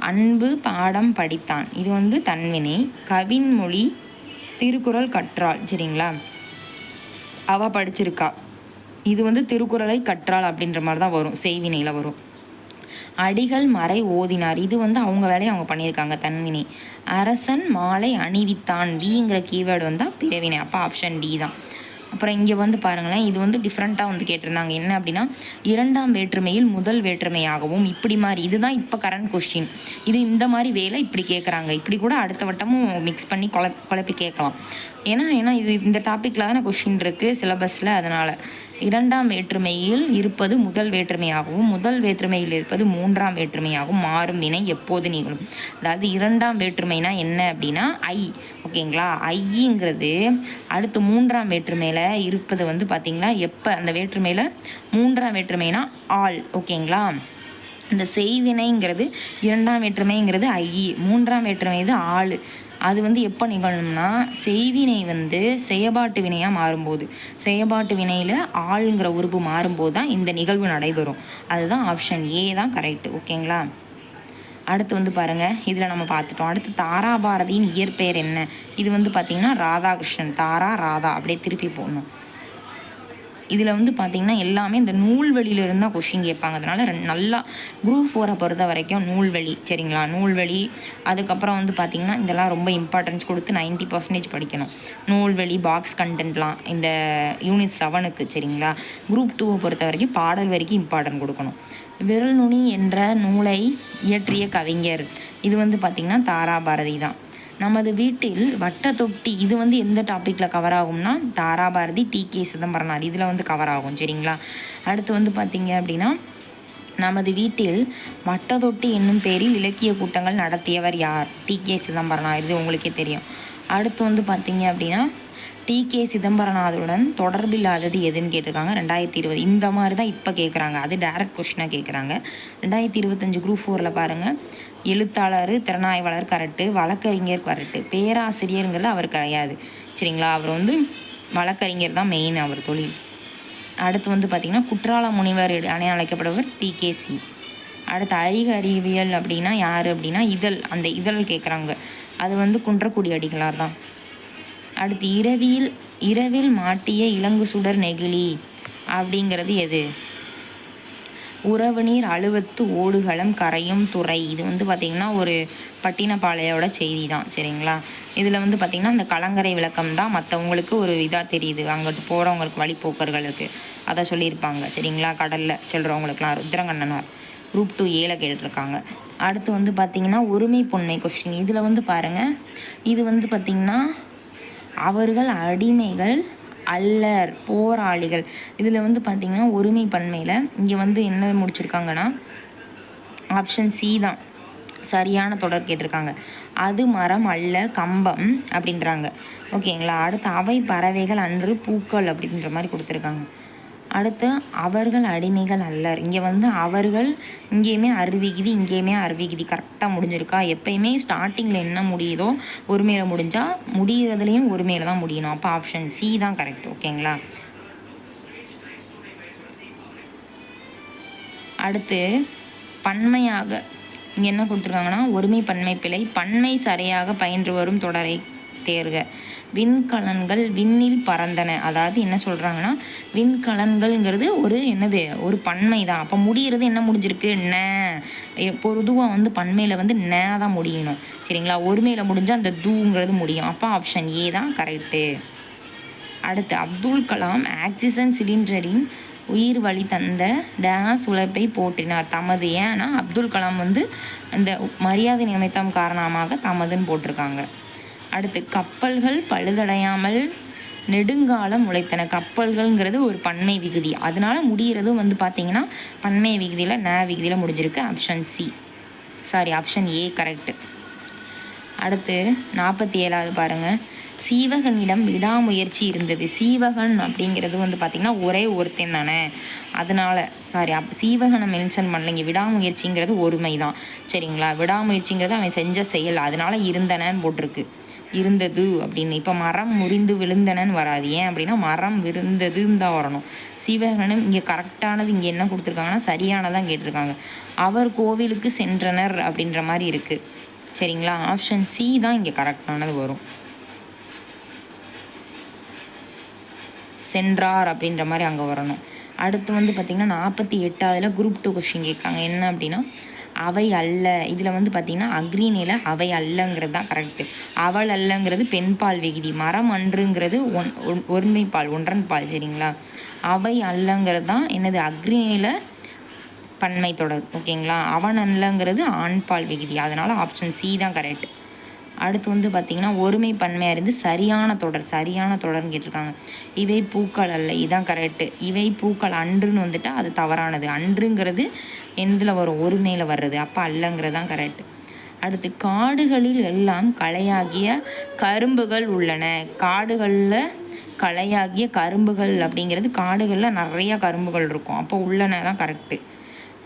அன்பு பாடம் படித்தான். இது வந்து தன்வினை. கவின்மொழி திருக்குறள் கற்றாள். சரிங்களா? அவள் படிச்சிருக்கா. இது வந்து திருக்குறளை கற்றாள் அப்படின்ற மாதிரி தான் வரும், செய்வினையில் வரும். அடிகள் மறை ஓதினார். இது வந்து அவங்க வேலையை அவங்க பண்ணியிருக்காங்க, தன்வினை. அரசன் மாலை அணிவித்தான். விங்கிற கீவேர்டு வந்தால் பிறவினை. அப்போ ஆப்ஷன் டி தான். அப்புறம் இங்கே வந்து பாருங்களேன், இது வந்து டிஃப்ரெண்ட்டாக வந்து கேட்டிருந்தாங்க. என்ன அப்படின்னா இரண்டாம் வேற்றுமையில் முதல் வேற்றுமையாகவும் இப்படி மாதிரி. இதுதான் இப்போ கரண்ட் கொஸ்டின். இது இந்த மாதிரி வேலை இப்படி கேட்குறாங்க. இப்படி கூட அடுத்த வட்டமும் மிக்ஸ் பண்ணி குழப்பி கேட்கலாம். ஏன்னா இது இந்த டாப்பிக்கில் தானே கொஸ்டின் இருக்குது சிலபஸில். அதனால் இரண்டாம் வேற்றுமையில் இருப்பது முதல் வேற்றுமையாகவும் முதல் வேற்றுமையில் இருப்பது மூன்றாம் வேற்றுமையாகவும் மாறும் வினை எப்போது நிகழும். அதாவது இரண்டாம் வேற்றுமைனா என்ன அப்படின்னா ஐ. ஓகேங்களா? ஐங்கிறது அடுத்து மூன்றாம் வேற்றுமையில் இருப்பது வந்து பார்த்திங்களா எப்போ அந்த வேற்றுமையில் மூன்றாம் வேற்றுமைனா ஆள். ஓகேங்களா? இந்த செய்வினைங்கிறது இரண்டாம் வேற்றுமைங்கிறது ஐ, மூன்றாம் வேற்றுமை இது ஆள். அது வந்து எப்போ நிகழும்னா செய்வினை வந்து செயபாட்டு வினையாக மாறும்போது, செயபாட்டு வினையில் ஆளுங்கிற உறுப்பு மாறும்போது தான் இந்த நிகழ்வு நடைபெறும். அதுதான் ஆப்ஷன் ஏ தான் கரெக்டு. ஓகேங்களா? அடுத்து வந்து பாருங்கள், இதில் நம்ம பார்த்துட்டோம். அடுத்து தாராபாரதியின் இயற்பெயர் என்ன? இது வந்து பார்த்திங்கன்னா ராதாகிருஷ்ணன். தாரா ராதா அப்படியே திருப்பி போடணும். இதில் வந்து பார்த்திங்கன்னா எல்லாமே இந்த நூல்வெளியிலிருந்து தான் கொஷின் கேட்பாங்க. அதனால் நல்லா குரூப் 4 பொறுத்த வரைக்கும் நூல்வெளி, சரிங்களா, நூல்வெளி. அதுக்கப்புறம் வந்து பார்த்திங்கன்னா இதெல்லாம் ரொம்ப இம்பார்ட்டன்ஸ் கொடுத்து 90% படிக்கணும். நூல்வெளி, பாக்ஸ் கண்டென்ட்லாம் இந்த யூனிட் 7க்கு, சரிங்களா. குரூப் 2 பொறுத்த வரைக்கும் பாடல் வரைக்கும் இம்பார்ட்டன்ட் கொடுக்கணும். விரல் நுனி என்ற நூலை இயற்றிய கவிஞர், இது வந்து பார்த்திங்கன்னா தாராபாரதி தான். நமது வீட்டில் வட்ட தொட்டி, இது வந்து எந்த டாப்பிக்கில் கவர் ஆகும்னா தாராபாரதி, டி.கே. சிதம்பரனார், இதில் வந்து கவர் ஆகும், சரிங்களா. அடுத்து வந்து பார்த்திங்க அப்படின்னா நமது வீட்டில் வட்ட தொட்டி என்னும் பேரில் இலக்கிய கூட்டங்கள் நடத்தியவர் யார்? டி.கே. சிதம்பரனார், இது உங்களுக்கே தெரியும். அடுத்து வந்து பார்த்திங்க அப்படின்னா டி.கே. சிதம்பரநாதருடன் தொடர்பில்லாதது எதுன்னு கேட்டிருக்காங்க. 2020 இந்த மாதிரி தான் இப்போ கேட்குறாங்க. அது டைரக்ட் கொஸ்டினாக கேட்குறாங்க. 2025 குரூப் 4ல் பாருங்கள், எழுத்தாளர், திறனாய்வாளர் கரெக்டு, வழக்கறிஞர் கரெக்டு, பேராசிரியருங்கிறது அவர் கிடையாது, சரிங்களா. அவர் வந்து வழக்கறிஞர் தான் மெயின் அவர் தொழில். அடுத்து வந்து பார்த்திங்கன்னா குற்றால முனிவர் என அழைக்கப்படுவர் டி.கே.சி. அடுத்து அறிவியல் அப்படின்னா யார் அப்படின்னா இதழ், அந்த இதழ் கேட்குறாங்க. அது வந்து குன்றக்குடி அடிகளார் தான். அடுத்து இரவில் மாட்டிய இலங்கு சுடர் நெகிழி அப்படிங்கிறது எது? உறவு நீர் அழுவத்து ஓடுகளம் கரையும் துறை, இது வந்து பார்த்திங்கன்னா ஒரு பட்டினப்பாளையோட செய்தி தான், சரிங்களா. இதில் வந்து பார்த்திங்கன்னா இந்த கலங்கரை விளக்கம் தான் மற்றவங்களுக்கு ஒரு இதாக தெரியுது, அங்கிட்டு போகிறவங்களுக்கு வழிபோக்கர்களுக்கு அதை சொல்லியிருப்பாங்க, சரிங்களா. கடலில் சொல்கிறவங்களுக்குலாம் ருத்ரங்கண்ணனார் குரூப் 2A கேட்டுட்ருக்காங்க. அடுத்து வந்து பார்த்திங்கன்னா ஒருமை பொன்மை கொஸ்டின். இதில் வந்து பாருங்கள், இது வந்து பார்த்திங்கன்னா அவர்கள் அடிமைகள் அல்லர் போராளிகள், இதில் வந்து பார்த்திங்கன்னா ஒருமை பன்மையில் இங்கே வந்து என்ன முடிச்சிருக்காங்கன்னா ஆப்ஷன் சி தான் சரியான தொடர் கேட்டிருக்காங்க. அது மரம் அல்ல கம்பம் அப்படின்றாங்க, ஓகேங்களா. அடுத்து அவை பறவைகள் அன்று பூக்கள் அப்படின்ற மாதிரி கொடுத்துருக்காங்க. அடுத்து அவர்கள் அடிமைகள் அல்லர், இங்கே வந்து அவர்கள் இங்கேயுமே அருவிகிதி, இங்கேயுமே அருவிகிதி கரெக்டாக முடிஞ்சிருக்கா. எப்பயுமே ஸ்டார்டிங்கில் என்ன முடியுதோ ஒருமையில் முடிஞ்சால் முடிகிறதுலையும் ஒருமையில் தான் முடியணும். அப்போ ஆப்ஷன் சி தான் கரெக்ட், ஓகேங்களா. அடுத்து பன்மையாக இங்கே என்ன கொடுத்துருக்காங்கன்னா ஒருமை பன்மை பிழை, பன்மை சரியாக பயின்று வரும் தொடரை தேர்க. விண்கலன்கள் விண்ணில் பறந்தன, அதாவது என்ன சொல்கிறாங்கன்னா விண்கலன்கள்ங்கிறது ஒரு என்னது ஒரு பன்மை தான். அப்போ முடிகிறது என்ன முடிஞ்சிருக்கு ந. பொதுவாக வந்து பன்மையில் வந்து ந தான் முடியணும், சரிங்களா. ஒருமையில் முடிஞ்சால் அந்த தூங்கிறது முடியும். அப்போ ஆப்ஷன் ஏ தான் கரெக்டு. அடுத்து அப்துல் கலாம் ஆக்சிஜன் சிலிண்டரின் உயிர் வழி தந்த டேஸ் உழைப்பை போற்றினார் தமது. ஏன்னா அப்துல் கலாம் வந்து அந்த மரியாதை நியமித்தம் காரணமாக தமதுன்னு போட்டிருக்காங்க. அடுத்து கப்பல்கள் பழுதடையாமல் நெடுங்காலம் உழைத்தன, கப்பல்கள்ங்கிறது ஒரு பன்மை விகுதி, அதனால முடிகிறதும் வந்து பார்த்திங்கன்னா பன்மை விகுதியில் ந விகுதியில் முடிஞ்சிருக்கு. Option A correct. அடுத்து 47வது பாருங்கள், சீவகனிடம் விடாமுயற்சி இருந்தது. சீவகன் அப்படிங்கிறது வந்து பார்த்திங்கன்னா ஒரே ஒருத்தன் தானே, அதனால் சீவகனை மென்ஷன் பண்ணலைங்க. விடாமுயற்சிங்கிறது ஒருமை தான், சரிங்களா. விடாமுயற்சிங்கிறது அவன் செஞ்ச செயல், அதனால் இருந்தனன்னு போட்டிருக்கு, இருந்தது அப்படின்னு. இப்போ மரம் முறிந்து விழுந்தனன்னு வராது, ஏன் அப்படின்னா மரம் விழுந்ததுன்னு தான் வரணும். சீவகனும் இங்கே கரெக்டானது இங்கே என்ன கொடுத்துருக்காங்கன்னா சரியானதான் கேட்டிருக்காங்க. அவர் கோவிலுக்கு சென்றனர் அப்படின்ற மாதிரி இருக்குது, சரிங்களா. ஆப்ஷன் சி தான் இங்கே கரெக்டானது வரும். சென்றார் அப்படின்ற மாதிரி அங்கே வரணும். அடுத்து வந்து பார்த்திங்கன்னா 48ல் குரூப் 2 கொஸ்டின் கேட்காங்க. என்ன அப்படின்னா அவை அல்ல, இதில் வந்து பார்த்திங்கன்னா அக்ரிநில அவை அல்லங்கிறது தான் கரெக்டு. அவள் அல்லங்கிறது பெண்பால் விகுதி, மரம் அன்றுங்கிறது ஒருமைப்பால் ஒன்றன்பால், சரிங்களா. அவை அல்லங்கிறது தான் என்னது அக்ரிநில பன்மை தொடர், ஓகேங்களா. அவன் அல்லங்கிறது ஆண்பால் விகுதி, அதனால் ஆப்ஷன் சி தான் கரெக்ட். அடுத்து வந்து பார்த்திங்கன்னா ஒருமை பன்மையாக இருந்து சரியான தொடர்னு கேட்டிருக்காங்க. இவை பூக்கள் அல்ல, இதுதான் கரெக்டு. இவை பூக்கள் அன்றுன்னு வந்துட்டால் அது தவறானது. அன்றுங்கிறது எந்தில் வரும் ஒருமையில் வர்றது, அப்போ அல்லங்கிறது தான் கரெக்டு. அடுத்து காடுகளில் எல்லாம் களையாகிய கரும்புகள் உள்ளன. காடுகளில் களையாகிய கரும்புகள் அப்படிங்கிறது காடுகளில் நிறையா கரும்புகள் இருக்கும், அப்போ உள்ளன தான் கரெக்டு.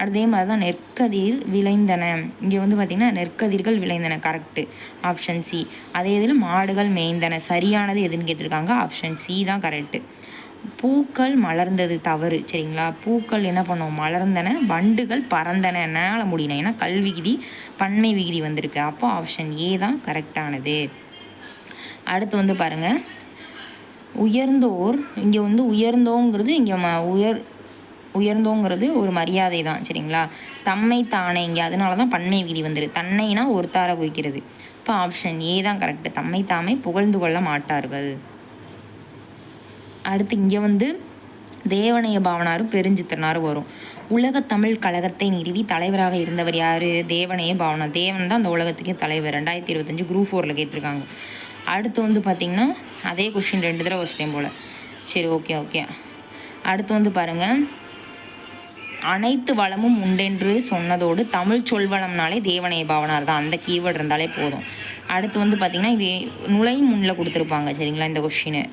அதே மாதிரி தான் நெற்கதிர் விளைந்தன, இங்கே வந்து பார்த்திங்கன்னா நெற்கதிர்கள் விளைந்தன கரெக்டு, ஆப்ஷன் சி. அதே இதில் மாடுகள் மேய்ந்தன, சரியானது எதுன்னு கேட்டிருக்காங்க, ஆப்ஷன் சி தான் கரெக்டு. பூக்கள் மலர்ந்தது தவறு, சரிங்களா. பூக்கள் என்ன பண்ணுவோம் மலர்ந்தன, வண்டுகள் பறந்தன என்னால் முடியணும், ஏன்னா கல்விகுதி பன்மை விகுதி வந்திருக்கு, அப்போ ஆப்ஷன் ஏ தான் கரெக்டானது. அடுத்து வந்து பாருங்கள் உயர்ந்தோர் இங்கே வந்து உயர்ந்தோங்கிறது இங்கே உயர்ந்தோங்கிறது ஒரு மரியாதை தான். சரிங்களா? தம்மை தானே இங்கே அதனால தான் பன்மை விதி வந்துடுது. தன்னைனா ஒருத்தார குறிக்கிறது. இப்போ ஆப்ஷன் ஏ தான் கரெக்டு. தம்மை தாமே புகழ்ந்து கொள்ள மாட்டார்கள். அடுத்து இங்கே வந்து தேவனைய பாவனாரும் பெருஞ்சித்திரனாரும் வரும். உலக தமிழ் கழகத்தை நிறுவி தலைவராக இருந்தவர் யார்? தேவனைய பாவனார். தேவன் தான் அந்த உலகத்துக்கே தலைவர். 2025 குரூப் 4ல் கேட்டிருக்காங்க. அடுத்து வந்து பார்த்திங்கன்னா அதே கொஸ்டின் 2 தடவை கொஸ்டின் போல். சரி, ஓகே. அடுத்து வந்து பாருங்கள், அனைத்து வளமும் உண்டென்று சொன்னதோடு தமிழ் சொல்வளம்னாலே தேவனைய பாவனார் தான். அந்த கீவேர்டு இருந்தாலே போதும். அடுத்து வந்து பார்த்திங்கன்னா இது நுழையும் முன்னில் கொடுத்துருப்பாங்க. சரிங்களா? இந்த கொஸ்டின்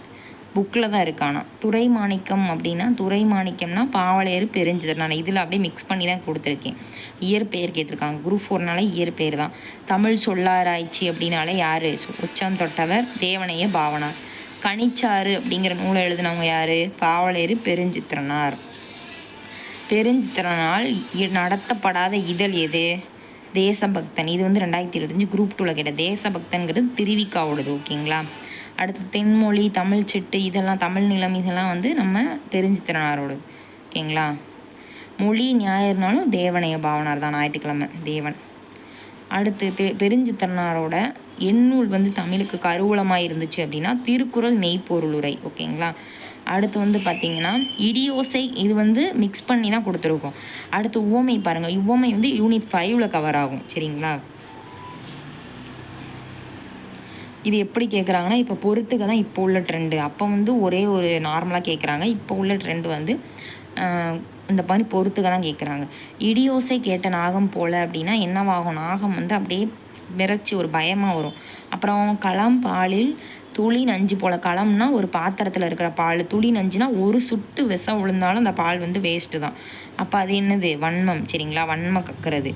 புக்கில் தான் இருக்கானா. துறை மாணிக்கம் அப்படின்னா, துறை மாணிக்கம்னா பாவலேறு பெருஞ்சிதர். நான் இதில் அப்படியே மிக்ஸ் பண்ணி தான் கொடுத்துருக்கேன். இயற்பெயர் கேட்டிருக்காங்க. குரூப் 4னால இயற்பெயர் தான். தமிழ் சொல்லாராய்ச்சி அப்படின்னாலே யார்? உச்சம் தொட்டவர் தேவனைய பாவனார். கனிச்சாறு அப்படிங்கிற நூலை எழுதினவங்க யார்? பாவலேறு பெருஞ்சித்திரனார். பெருஞ்சித்திரனால் நடத்தப்படாத இதழ் எது? தேசபக்தன். இது வந்து 2025 குரூப் 2ல் கேட்ட தேசபக்தன்கிறது திருவிக்காவோடது. ஓகேங்களா? அடுத்து தென்மொழி, தமிழ் சிட்டு, இதெல்லாம் தமிழ் நிலம், இதெல்லாம் வந்து நம்ம பெருஞ்சித்திரனாரோடது. ஓகேங்களா? மொழி ஞாயிறுனாலும் தேவனைய பாவனார் தான். ஞாயிற்றுக்கிழமை தேவன். அடுத்து பெருஞ்சித்திரனாரோட எண்ணூல் வந்து தமிழுக்கு கருவூலமாக இருந்துச்சு அப்படின்னா திருக்குறள் மெய்ப்பொருளுரை. ஓகேங்களா? அடுத்து வந்து பார்த்திங்கன்னா இடியோசை, இது வந்து மிக்ஸ் பண்ணி தான் கொடுத்துருக்கோம். அடுத்து உவமை பாருங்கள். உவமை வந்து யூனிட் 5ல் கவர் ஆகும். சரிங்களா? இது எப்படி கேட்குறாங்கன்னா, இப்போ பொறுத்துக்க தான் இப்போ உள்ள ட்ரெண்டு. அப்போ வந்து ஒரே ஒரு நார்மலாக கேட்குறாங்க. இப்போ உள்ள ட்ரெண்டு வந்து இந்த மாதிரி பொறுத்துக்க தான் கேட்குறாங்க. இடியோசை கேட்ட நாகம் போல் அப்படின்னா என்னவாகும்? நாகம் வந்து அப்படியே விரைச்சி ஒரு பயமாக வரும். அப்புறம் களம் பாலில் துளி நஞ்சு போல். களம்னா ஒரு பாத்திரத்தில் இருக்கிற பால். துளி நஞ்சுனா ஒரு சுட்டு விஷம் விழுந்தாலும் அந்த பால் வந்து வேஸ்ட்டு தான். அப்போ அது என்னது? வன்மம். சரிங்களா? வன்மம் கக்கிறது.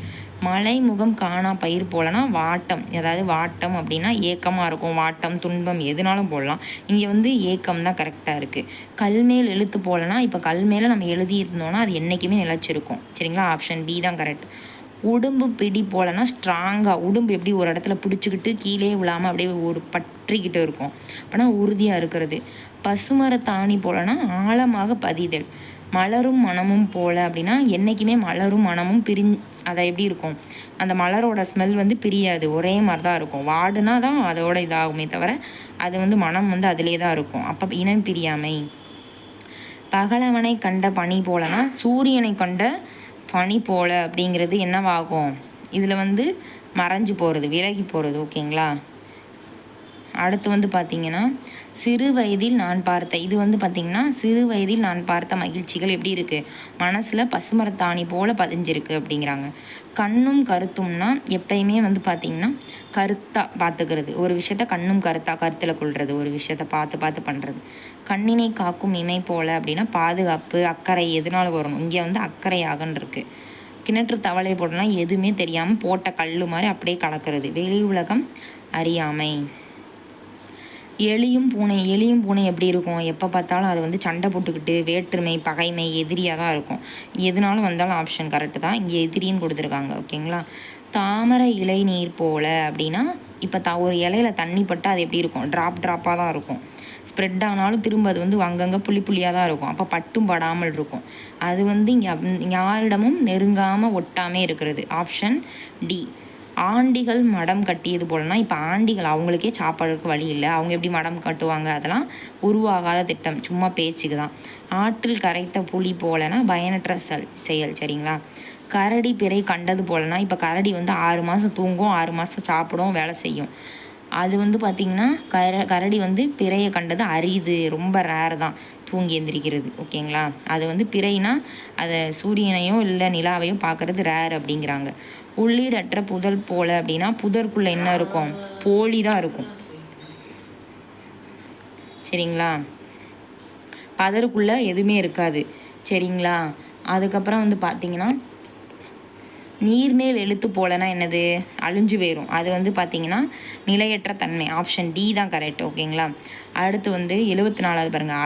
மலைமுகம் காணா பயிர் போலனா வாட்டம். அதாவது வாட்டம் அப்படின்னா ஏக்கமாக இருக்கும். வாட்டம், துன்பம் எதுனாலும் போடலாம். இங்கே வந்து ஏக்கம் தான் கரெக்டாக இருக்குது. கல்மேல் எழுத்து போலனா, இப்போ கல்மேலே நம்ம எழுதியிருந்தோன்னா அது என்றைக்குமே நிலச்சிருக்கும். சரிங்களா? ஆப்ஷன் பி தான் கரெக்ட். உடும்பு பிடி போலனா ஸ்ட்ராங்காக. உடும்பு எப்படி ஒரு இடத்துல பிடிச்சிக்கிட்டு கீழே விழாமல் அப்படியே ஒரு பற்றிக்கிட்டு இருக்கும். அப்போனா உறுதியாக இருக்கிறது. பசுமரத்தாணி போலனா ஆழமாக பதிதல். மலரும் மனமும் போல் அப்படின்னா என்றைக்குமே மலரும் மனமும் அதை எப்படி இருக்கும்? அந்த மலரோட ஸ்மெல் வந்து பிரியாது, ஒரே மாதிரி தான் இருக்கும். வாடுனா தான் அதோட இதாகுமே தவிர அது வந்து மனம் வந்து அதிலே தான் இருக்கும். அப்போ இனம் பிரியாமை. பகலவனை கண்ட பனி போலனா சூரியனை கண்ட பனி போல அப்படிங்கிறது என்னவாகும்? இதில் வந்து மறைஞ்சு போகிறது, விலகி போகிறது. ஓகேங்களா? அடுத்து வந்து பார்த்திங்கன்னா சிறு வயதில் நான் பார்த்த, இது வந்து பார்த்திங்கன்னா சிறு வயதில் நான் பார்த்த மகிழ்ச்சிகள் எப்படி இருக்குது? மனசில் பசுமரத்தாணி போல் பதிஞ்சிருக்கு அப்படிங்கிறாங்க. கண்ணும் கருத்தும்னா எப்பயுமே வந்து பார்த்திங்கன்னா கருத்தாக பார்த்துக்கிறது. ஒரு விஷயத்த கண்ணும் கருத்தில் கொள்வது, ஒரு விஷயத்த பார்த்து பண்ணுறது. கண்ணினை காக்கும் இமை போல் அப்படின்னா பாதுகாப்பு, அக்கறை எதுனாலும் வரணும். இங்கே வந்து அக்கறையாகன்னு இருக்குது. கிணற்று தவளை போட்டோன்னா எதுவுமே தெரியாமல் போட்ட கல் மாதிரி அப்படியே கலக்கிறது. வெளி உலகம் அறியாமை. எலியும் பூனை எப்படி இருக்கும்? எப்போ பார்த்தாலும் அது வந்து சண்டை போட்டுக்கிட்டு வேற்றுமை, பகைமை, எதிரியாக தான் இருக்கும். எதுனாலும் வந்தாலும் ஆப்ஷன் கரெக்டு தான். இங்கே எதிரின்னு கொடுத்துருக்காங்க. ஓகேங்களா? தாமரை இலை நீர் போல் அப்படின்னா இப்போ ஒரு இலையில தண்ணி பட்டால் அது எப்படி இருக்கும்? ட்ராப்பாக தான் இருக்கும். ஸ்ப்ரெட் ஆனாலும் திரும்ப அது வந்து அங்கங்கே புள்ளியாக தான் இருக்கும். அப்போ பட்டும் படாமல் இருக்கும். அது வந்து இங்கே யாரிடமும் நெருங்காமல் ஒட்டாமல் இருக்கிறது. Option D. ஆண்டிகள் மடம் கட்டியது போலனா, இப்போ ஆண்டிகள் அவங்களுக்கே சாப்பாடுக்கு வழி இல்லை, அவங்க எப்படி மடம் கட்டுவாங்க? அதெல்லாம் உருவாகாத திட்டம், சும்மா பேச்சுக்கு தான். ஆற்றில் கரைத்த புலி போலனா பயனற்ற செயல். சரிங்களா? கரடி பிறை கண்டது போலனா, இப்போ கரடி வந்து 6 மாதம் தூங்கும், 6 மாதம் சாப்பிடும், வேலை செய்யும். அது வந்து பார்த்திங்கன்னா கரடி வந்து பிறையை கண்டது அரிது, ரொம்ப ரேர் தான் தூங்கி எந்திரிக்கிறது. ஓகேங்களா? அது வந்து பிறைனா அதை சூரியனையோ இல்லை நிலாவையோ பார்க்குறது ரேர் அப்படிங்கிறாங்க. உள்ளீடற்ற புதர் போல அப்படின்னா புதற்குள்ளே என்ன இருக்கும்? போலி தான் இருக்கும். சரிங்களா? பதருக்குள்ளே எதுவுமே இருக்காது. சரிங்களா? அதுக்கப்புறம் வந்து பார்த்திங்கன்னா நீர்மேல் எழுத்து போலனா என்னது? அழிஞ்சு போயிடும். அது வந்து பார்த்திங்கன்னா நிலையற்ற தன்மை. ஆப்ஷன் டி தான் கரெக்ட். ஓகேங்களா? அடுத்து வந்து 74வது பாருங்கள்.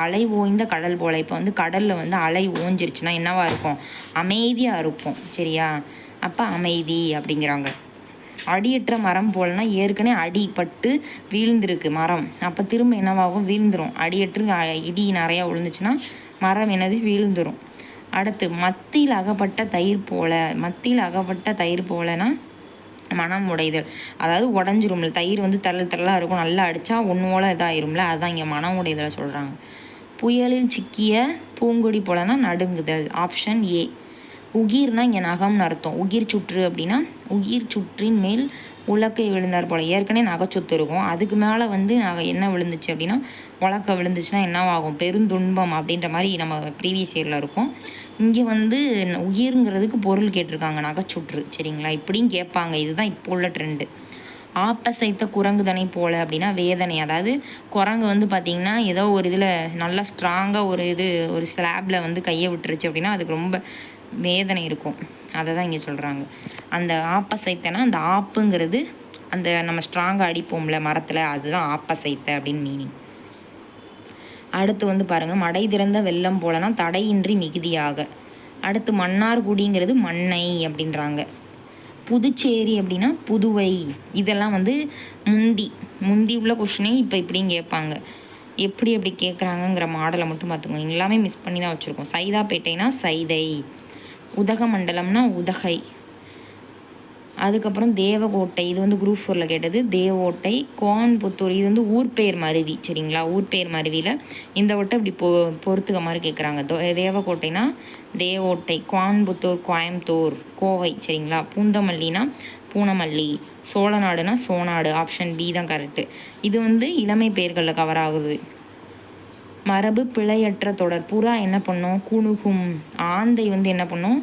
அலை ஓய்ந்த கடல் போல். இப்போ வந்து கடலில் வந்து அலை ஓஞ்சிருச்சுன்னா என்னவா இருக்கும்? அமைதியாக இருக்கும். சரியா? அப்போ அமைதி அப்படிங்கிறாங்க. அடியற்ற மரம் போலனா ஏற்கனவே அடிப்பட்டு வீழ்ந்திருக்கு மரம், அப்போ திரும்ப என்னவாகும், வீழ்ந்துடும். அடியற்று இடி நிறையா விழுந்துச்சுன்னா மரம் என்னது, வீழ்ந்துடும். அடுத்து மத்தியில் அகப்பட்ட தயிர் போல, மத்தியில் அகப்பட்ட தயிர் போலனா மனம் உடைதல், அதாவது உடஞ்சிரும்ல, தயிர் வந்து தரல் தரலாக இருக்கும், நல்லா அடித்தா ஒன்றோல இதாகிரும்ல, அதுதான் இங்கே மனம் உடைதலை சொல்கிறாங்க. புயலில் சிக்கிய பூங்கொடி போலனா நடுங்குதல், ஆப்ஷன் ஏ. உகிர்னா இங்கே நகம்னு அர்த்தம். உகிர் சுற்று அப்படின்னா உகிர் சுற்றின் மேல் உலக்கை விழுந்தார் போல், ஏற்கனவே நகைச்சொத்து இருக்கும், அதுக்கு மேலே வந்து என்ன விழுந்துச்சு அப்படின்னா உலக்கை விழுந்துச்சுன்னா என்னவாகும், பெருந்துன்பம் அப்படின்ற மாதிரி நம்ம ப்ரீவியஸ் இயரில் இருக்கும். இங்கே வந்து உயிர்ங்கிறதுக்கு பொருள் கேட்டிருக்காங்க, நகைச்சுற்று. சரிங்களா, இப்படியும் கேட்பாங்க, இதுதான் இப்போ உள்ள ட்ரெண்டு. ஆப்பசைத்த குரங்குதனை போல அப்படின்னா வேதனை, அதாவது குரங்கு வந்து பார்த்திங்கன்னா ஏதோ ஒரு இதில் நல்லா ஸ்ட்ராங்காக ஒரு ஸ்லாப்பில் வந்து கையை விட்டுருச்சு அப்படின்னா அதுக்கு ரொம்ப வேதனை இருக்கும், அதை தான் இங்கே சொல்கிறாங்க. அந்த ஆப்பசைத்தனா அந்த ஆப்புங்கிறது அந்த நம்ம ஸ்ட்ராங்காக அடிப்போம்ல மரத்தில், அதுதான் ஆப்பசைத்த அப்படின்னு மீனிங். அடுத்து வந்து பாருங்கள், மடை திறந்த வெள்ளம் போலனா தடையின்றி மிகுதியாக. அடுத்து மன்னார்குடிங்கிறது மண்ணை அப்படின்றாங்க. புதுச்சேரி அப்படின்னா புதுவை. இதெல்லாம் வந்து முந்தி உள்ள கொஷினே இப்போ இப்படின்னு கேட்பாங்க. எப்படி கேட்குறாங்கங்கிற மாடலை மட்டும் பார்த்துக்கோங்க, எல்லாமே மிஸ் பண்ணி தான் வச்சுருக்கோம். சைதாப்பேட்டைனா சைதை, உதகமண்டலம்னா உதகை. அதுக்கப்புறம் தேவகோட்டை, இது வந்து குரூப் 4ல் கேட்டது. தேவோட்டை, கோயம்புத்தூர், இது வந்து ஊர் பேர் மருவி. சரிங்களா, ஊர் பேர் மருவியில் இந்த வட்டம் இப்படி பொறுத்துக்க மாதிரி கேட்குறாங்க. தேவகோட்டைனா தேவோட்டை, கோயம்புத்தூர் கோயம்புத்தூர், கோவை. சரிங்களா, பூந்தமல்லினா பூனமல்லி, சோழநாடுனா சோனாடு, ஆப்ஷன் பி தான் கரெக்டு. இது வந்து இளமை பெயர்களில் கவர் ஆகுது. மரபு பிழையற்ற தொடர். புறா என்ன பண்ணும், குணுகும். ஆந்தை வந்து என்ன பண்ணும்,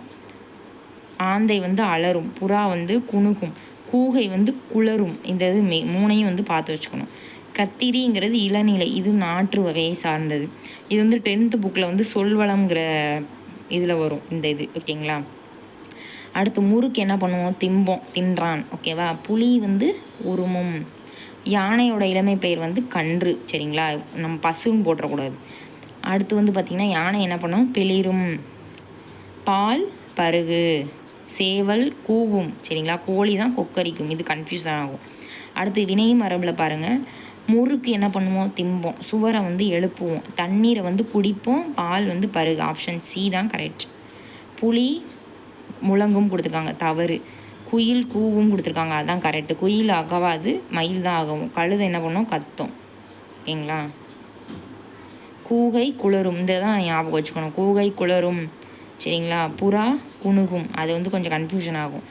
ஆந்தை வந்து அலரும், புறா வந்து குணுகும், கூகை வந்து குளரும். இந்த இது மூணையும் வந்து பார்த்து வச்சுக்கணும். கத்திரிங்கிறது இளநிலை, இது நாற்று வகையை சார்ந்தது. இது வந்து 10th புக்கில் வந்து சொல்வளம்ங்கிற இதில் வரும் இந்த இது. ஓகேங்களா, அடுத்து முறுக்கு என்ன பண்ணுவோம், திம்போம், தின்றான். ஓகேவா, புலி வந்து உருமும். யானையோட இளமை பெயர் வந்து கன்று. சரிங்களா, நம்ம பசுன்னு போட்டுறக்கூடாது. அடுத்து வந்து பார்த்திங்கன்னா யானை என்ன பண்ணும், பிளிரும். பால் பருகு. சேவல் கூவும். சரிங்களா, கோழி தான் கொக்கரிக்கும், இது கன்ஃபியூஸ் ஆகும். அடுத்து வினை மரபில் பாருங்கள், முறுக்கு என்ன பண்ணுவோம், திம்போம். சுவரை வந்து எழுப்புவோம். தண்ணீரை வந்து குடிப்போம். பால் வந்து பருகு, ஆப்ஷன் சி தான் கரெக்ட். புலி முழங்கும் கொடுத்துருக்காங்க, தவறு. குயில் கூவும் கொடுத்துருக்காங்க, அதுதான் கரெக்டு. குயில் அகவாது, மயில் தான் ஆகவும். கழுதை என்ன பண்ணும், கத்தும். ஓகேங்களா, கூகை குளரும், இந்த தான் ஞாபகம் வச்சுக்கணும், கூகை குளரும். சரிங்களா, புறா குணுகும், அது வந்து கொஞ்சம் கன்ஃபியூஷன் ஆகும்.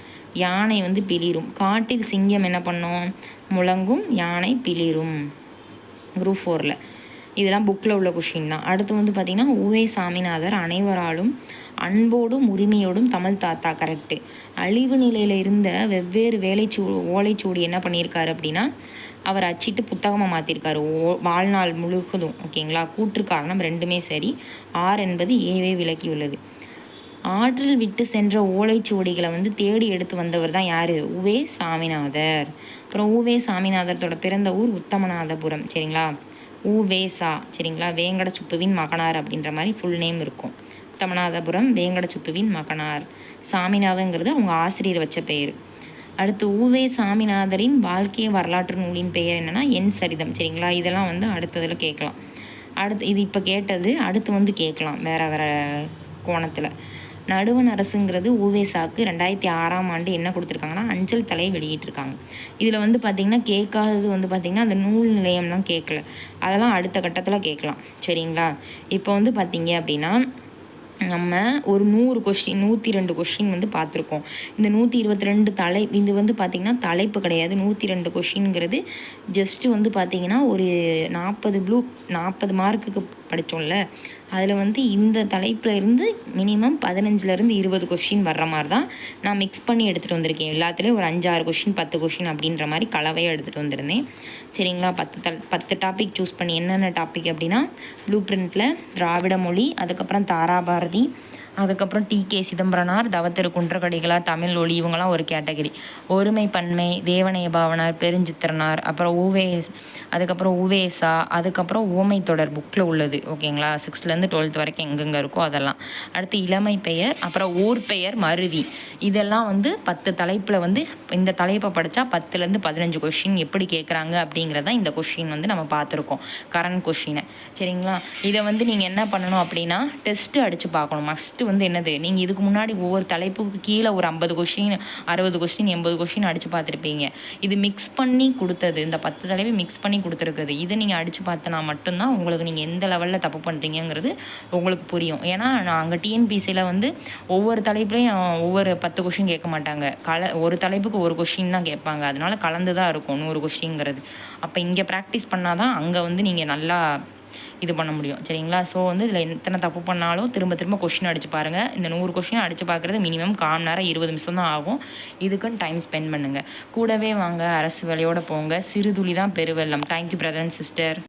யானை வந்து பிளிரும். காட்டில் சிங்கம் என்ன பண்ணும், முழங்கும். யானை பிளிரும், குரூப் 4ல். இதெல்லாம் புக்கில் உள்ள கொஷின் தான். அடுத்து வந்து பார்த்திங்கன்னா உவே சாமிநாதர் அனைவராலும் அன்போடும் உரிமையோடும் தமிழ் தாத்தா, கரெக்டு. அழிவு நிலையில் இருந்த வெவ்வேறு ஓலைச்சுவடி என்ன பண்ணியிருக்காரு அப்படின்னா அவர் அச்சிட்டு புத்தகமாக மாற்றிருக்காரு வாழ்நாள் முழுவதும். ஓகேங்களா, கூற்று காரணம் ரெண்டுமே சரி. ஆர் என்பது ஏவே விளக்கியுள்ளது. ஆற்றில் விட்டு சென்ற ஓலைச்சுவடிகளை வந்து தேடி எடுத்து வந்தவர் தான் யார், உவே சாமிநாதர். அப்புறம் உவே சாமிநாதரத்தோட பிறந்த ஊர் உத்தமநாதபுரம். சரிங்களா, உவேசா. சரிங்களா, வேங்கட சுப்புவின் மகனார் அப்படின்ற மாதிரி ஃபுல் நேம் இருக்கும். உத்தமநாதபுரம் வேங்கட சுப்புவின் மகனார். சாமிநாதங்கிறது அவங்க ஆசிரியர் வச்ச பெயர். அடுத்து உவே சாமிநாதரின் வாழ்க்கை வரலாற்று நூலின் பெயர் என்னென்னா என் சரிதம். சரிங்களா, இதெல்லாம் வந்து அடுத்ததில் கேட்கலாம். இது இப்போ கேட்டது, அடுத்து வந்து கேட்கலாம் வேறு கோணத்தில். நடுவண் அரசுங்கிறது உவேசாக்கு 2006ஆம் ஆண்டு என்ன கொடுத்துருக்காங்கன்னா அஞ்சல் தலையை வெளியிட்டிருக்காங்க. இதில் வந்து பார்த்திங்கன்னா கேட்காதது வந்து பார்த்திங்கன்னா அந்த நூல் நிலையம்லாம் கேட்கல, அதெல்லாம் அடுத்த கட்டத்தில் கேட்கலாம். சரிங்களா, இப்போ வந்து பார்த்திங்க அப்படின்னா நம்ம ஒரு 100 கொஷின் 102 கொஷின் வந்து பார்த்துருக்கோம். இந்த 122 இது வந்து பார்த்திங்கன்னா தலைப்பு கிடையாது. 102 கொஷின்ங்கிறது ஜஸ்ட்டு வந்து பார்த்திங்கன்னா ஒரு 40 மார்க்குக்கு படித்தோம்ல, அதில் வந்து இந்த தலைப்பில் இருந்து மினிமம் 15லேருந்து 20 கொஷின் வர்ற மாதிரி தான் நான் மிக்ஸ் பண்ணி எடுத்துகிட்டு வந்திருக்கேன். எல்லாத்துலேயும் ஒரு 5-6 கொஷின் 10 கொஷின் அப்படின்ற மாதிரி கலவையாக எடுத்துகிட்டு வந்திருந்தேன். சரிங்களா, 10 டாபிக் சூஸ் பண்ணி, என்னென்ன டாபிக் அப்படின்னா ப்ளூ பிரிண்டில் திராவிட மொழி, அதுக்கப்புறம் தாராபாரதி, அதுக்கப்புறம் டி.கே. சிதம்பரனார், தவத்திரு குன்றக்கடிகளார், தமிழ் ஒளி இவங்கெல்லாம் ஒரு கேட்டகரி. ஒருமை பன்மை, தேவநேய பாவனார், பெருஞ்சித்திரனார், அப்புறம் அதுக்கப்புறம் உவேசா, அதுக்கப்புறம் உவமை தொடர் புக்கில் உள்ளது. ஓகேங்களா, 6லேருந்து 12th வரைக்கும் எங்கெங்கே இருக்கோ அதெல்லாம். அடுத்து இளமை பெயர், அப்புறம் ஊர் பெயர், மருவி, இதெல்லாம் வந்து 10 தலைப்பில் வந்து இந்த தலைப்பை படித்தா 10லேருந்து 15 கொஷின் எப்படி கேட்குறாங்க அப்படிங்கிறத இந்த கொஷின் வந்து நம்ம பார்த்துருக்கோம், கரண்ட் கொஷினை. சரிங்களா, இதை வந்து நீங்கள் என்ன பண்ணணும் அப்படின்னா டெஸ்ட்டு அடித்து பார்க்கணும். மஸ்ட்டு வந்து என்னது, நீங்கள் இதுக்கு முன்னாடி ஒவ்வொரு தலைப்புக்கு கீழே ஒரு 50 கொஷின், 60 கொஷின், 80 கொஷின் அடித்து பார்த்துருப்பீங்க. இது மிக்ஸ் பண்ணி கொடுத்தது, இந்த 10 தலைப்பு மிக்ஸ் பண்ணி கொடுத்துருக்குது. இதை நீங்கள் அடித்து பார்த்தனா மட்டும்தான் உங்களுக்கு நீங்கள் எந்த லெவலில் தப்பு பண்ணுறீங்கிறது உங்களுக்கு புரியும். ஏன்னா நான் அங்கே டிஎன்பிசியில் வந்து ஒவ்வொரு தலைப்புலையும் ஒவ்வொரு 10 கொஷின் கேட்க மாட்டாங்க, ஒரு தலைப்புக்கு ஒரு கொஷின் தான் கேட்பாங்க. அதனால கலந்து தான் இருக்கும் 100 கொஷின்ங்கிறது. அப்போ இங்கே ப்ராக்டிஸ் பண்ணால் தான் அங்கே வந்து நீங்கள் நல்லா இது பண்ண முடியும். சரிங்களா, ஸோ வந்து இதில் எத்தனை தப்பு பண்ணாலும் திரும்ப திரும்ப கொஷின் அடித்து பாருங்கள். இந்த 100 கொஷின் அடித்து பார்க்குறது மினிமம் 1/4 மணி நேரம் 20 நிமிஷம் தான் ஆகும். இதுக்குன்னு டைம் ஸ்பெண்ட் பண்ணுங்கள். கூடவே வாங்க, அரசு வேலையோடு போங்க. சிறுதுளி தான் பெருவெள்ளம். Thank you brother and sister.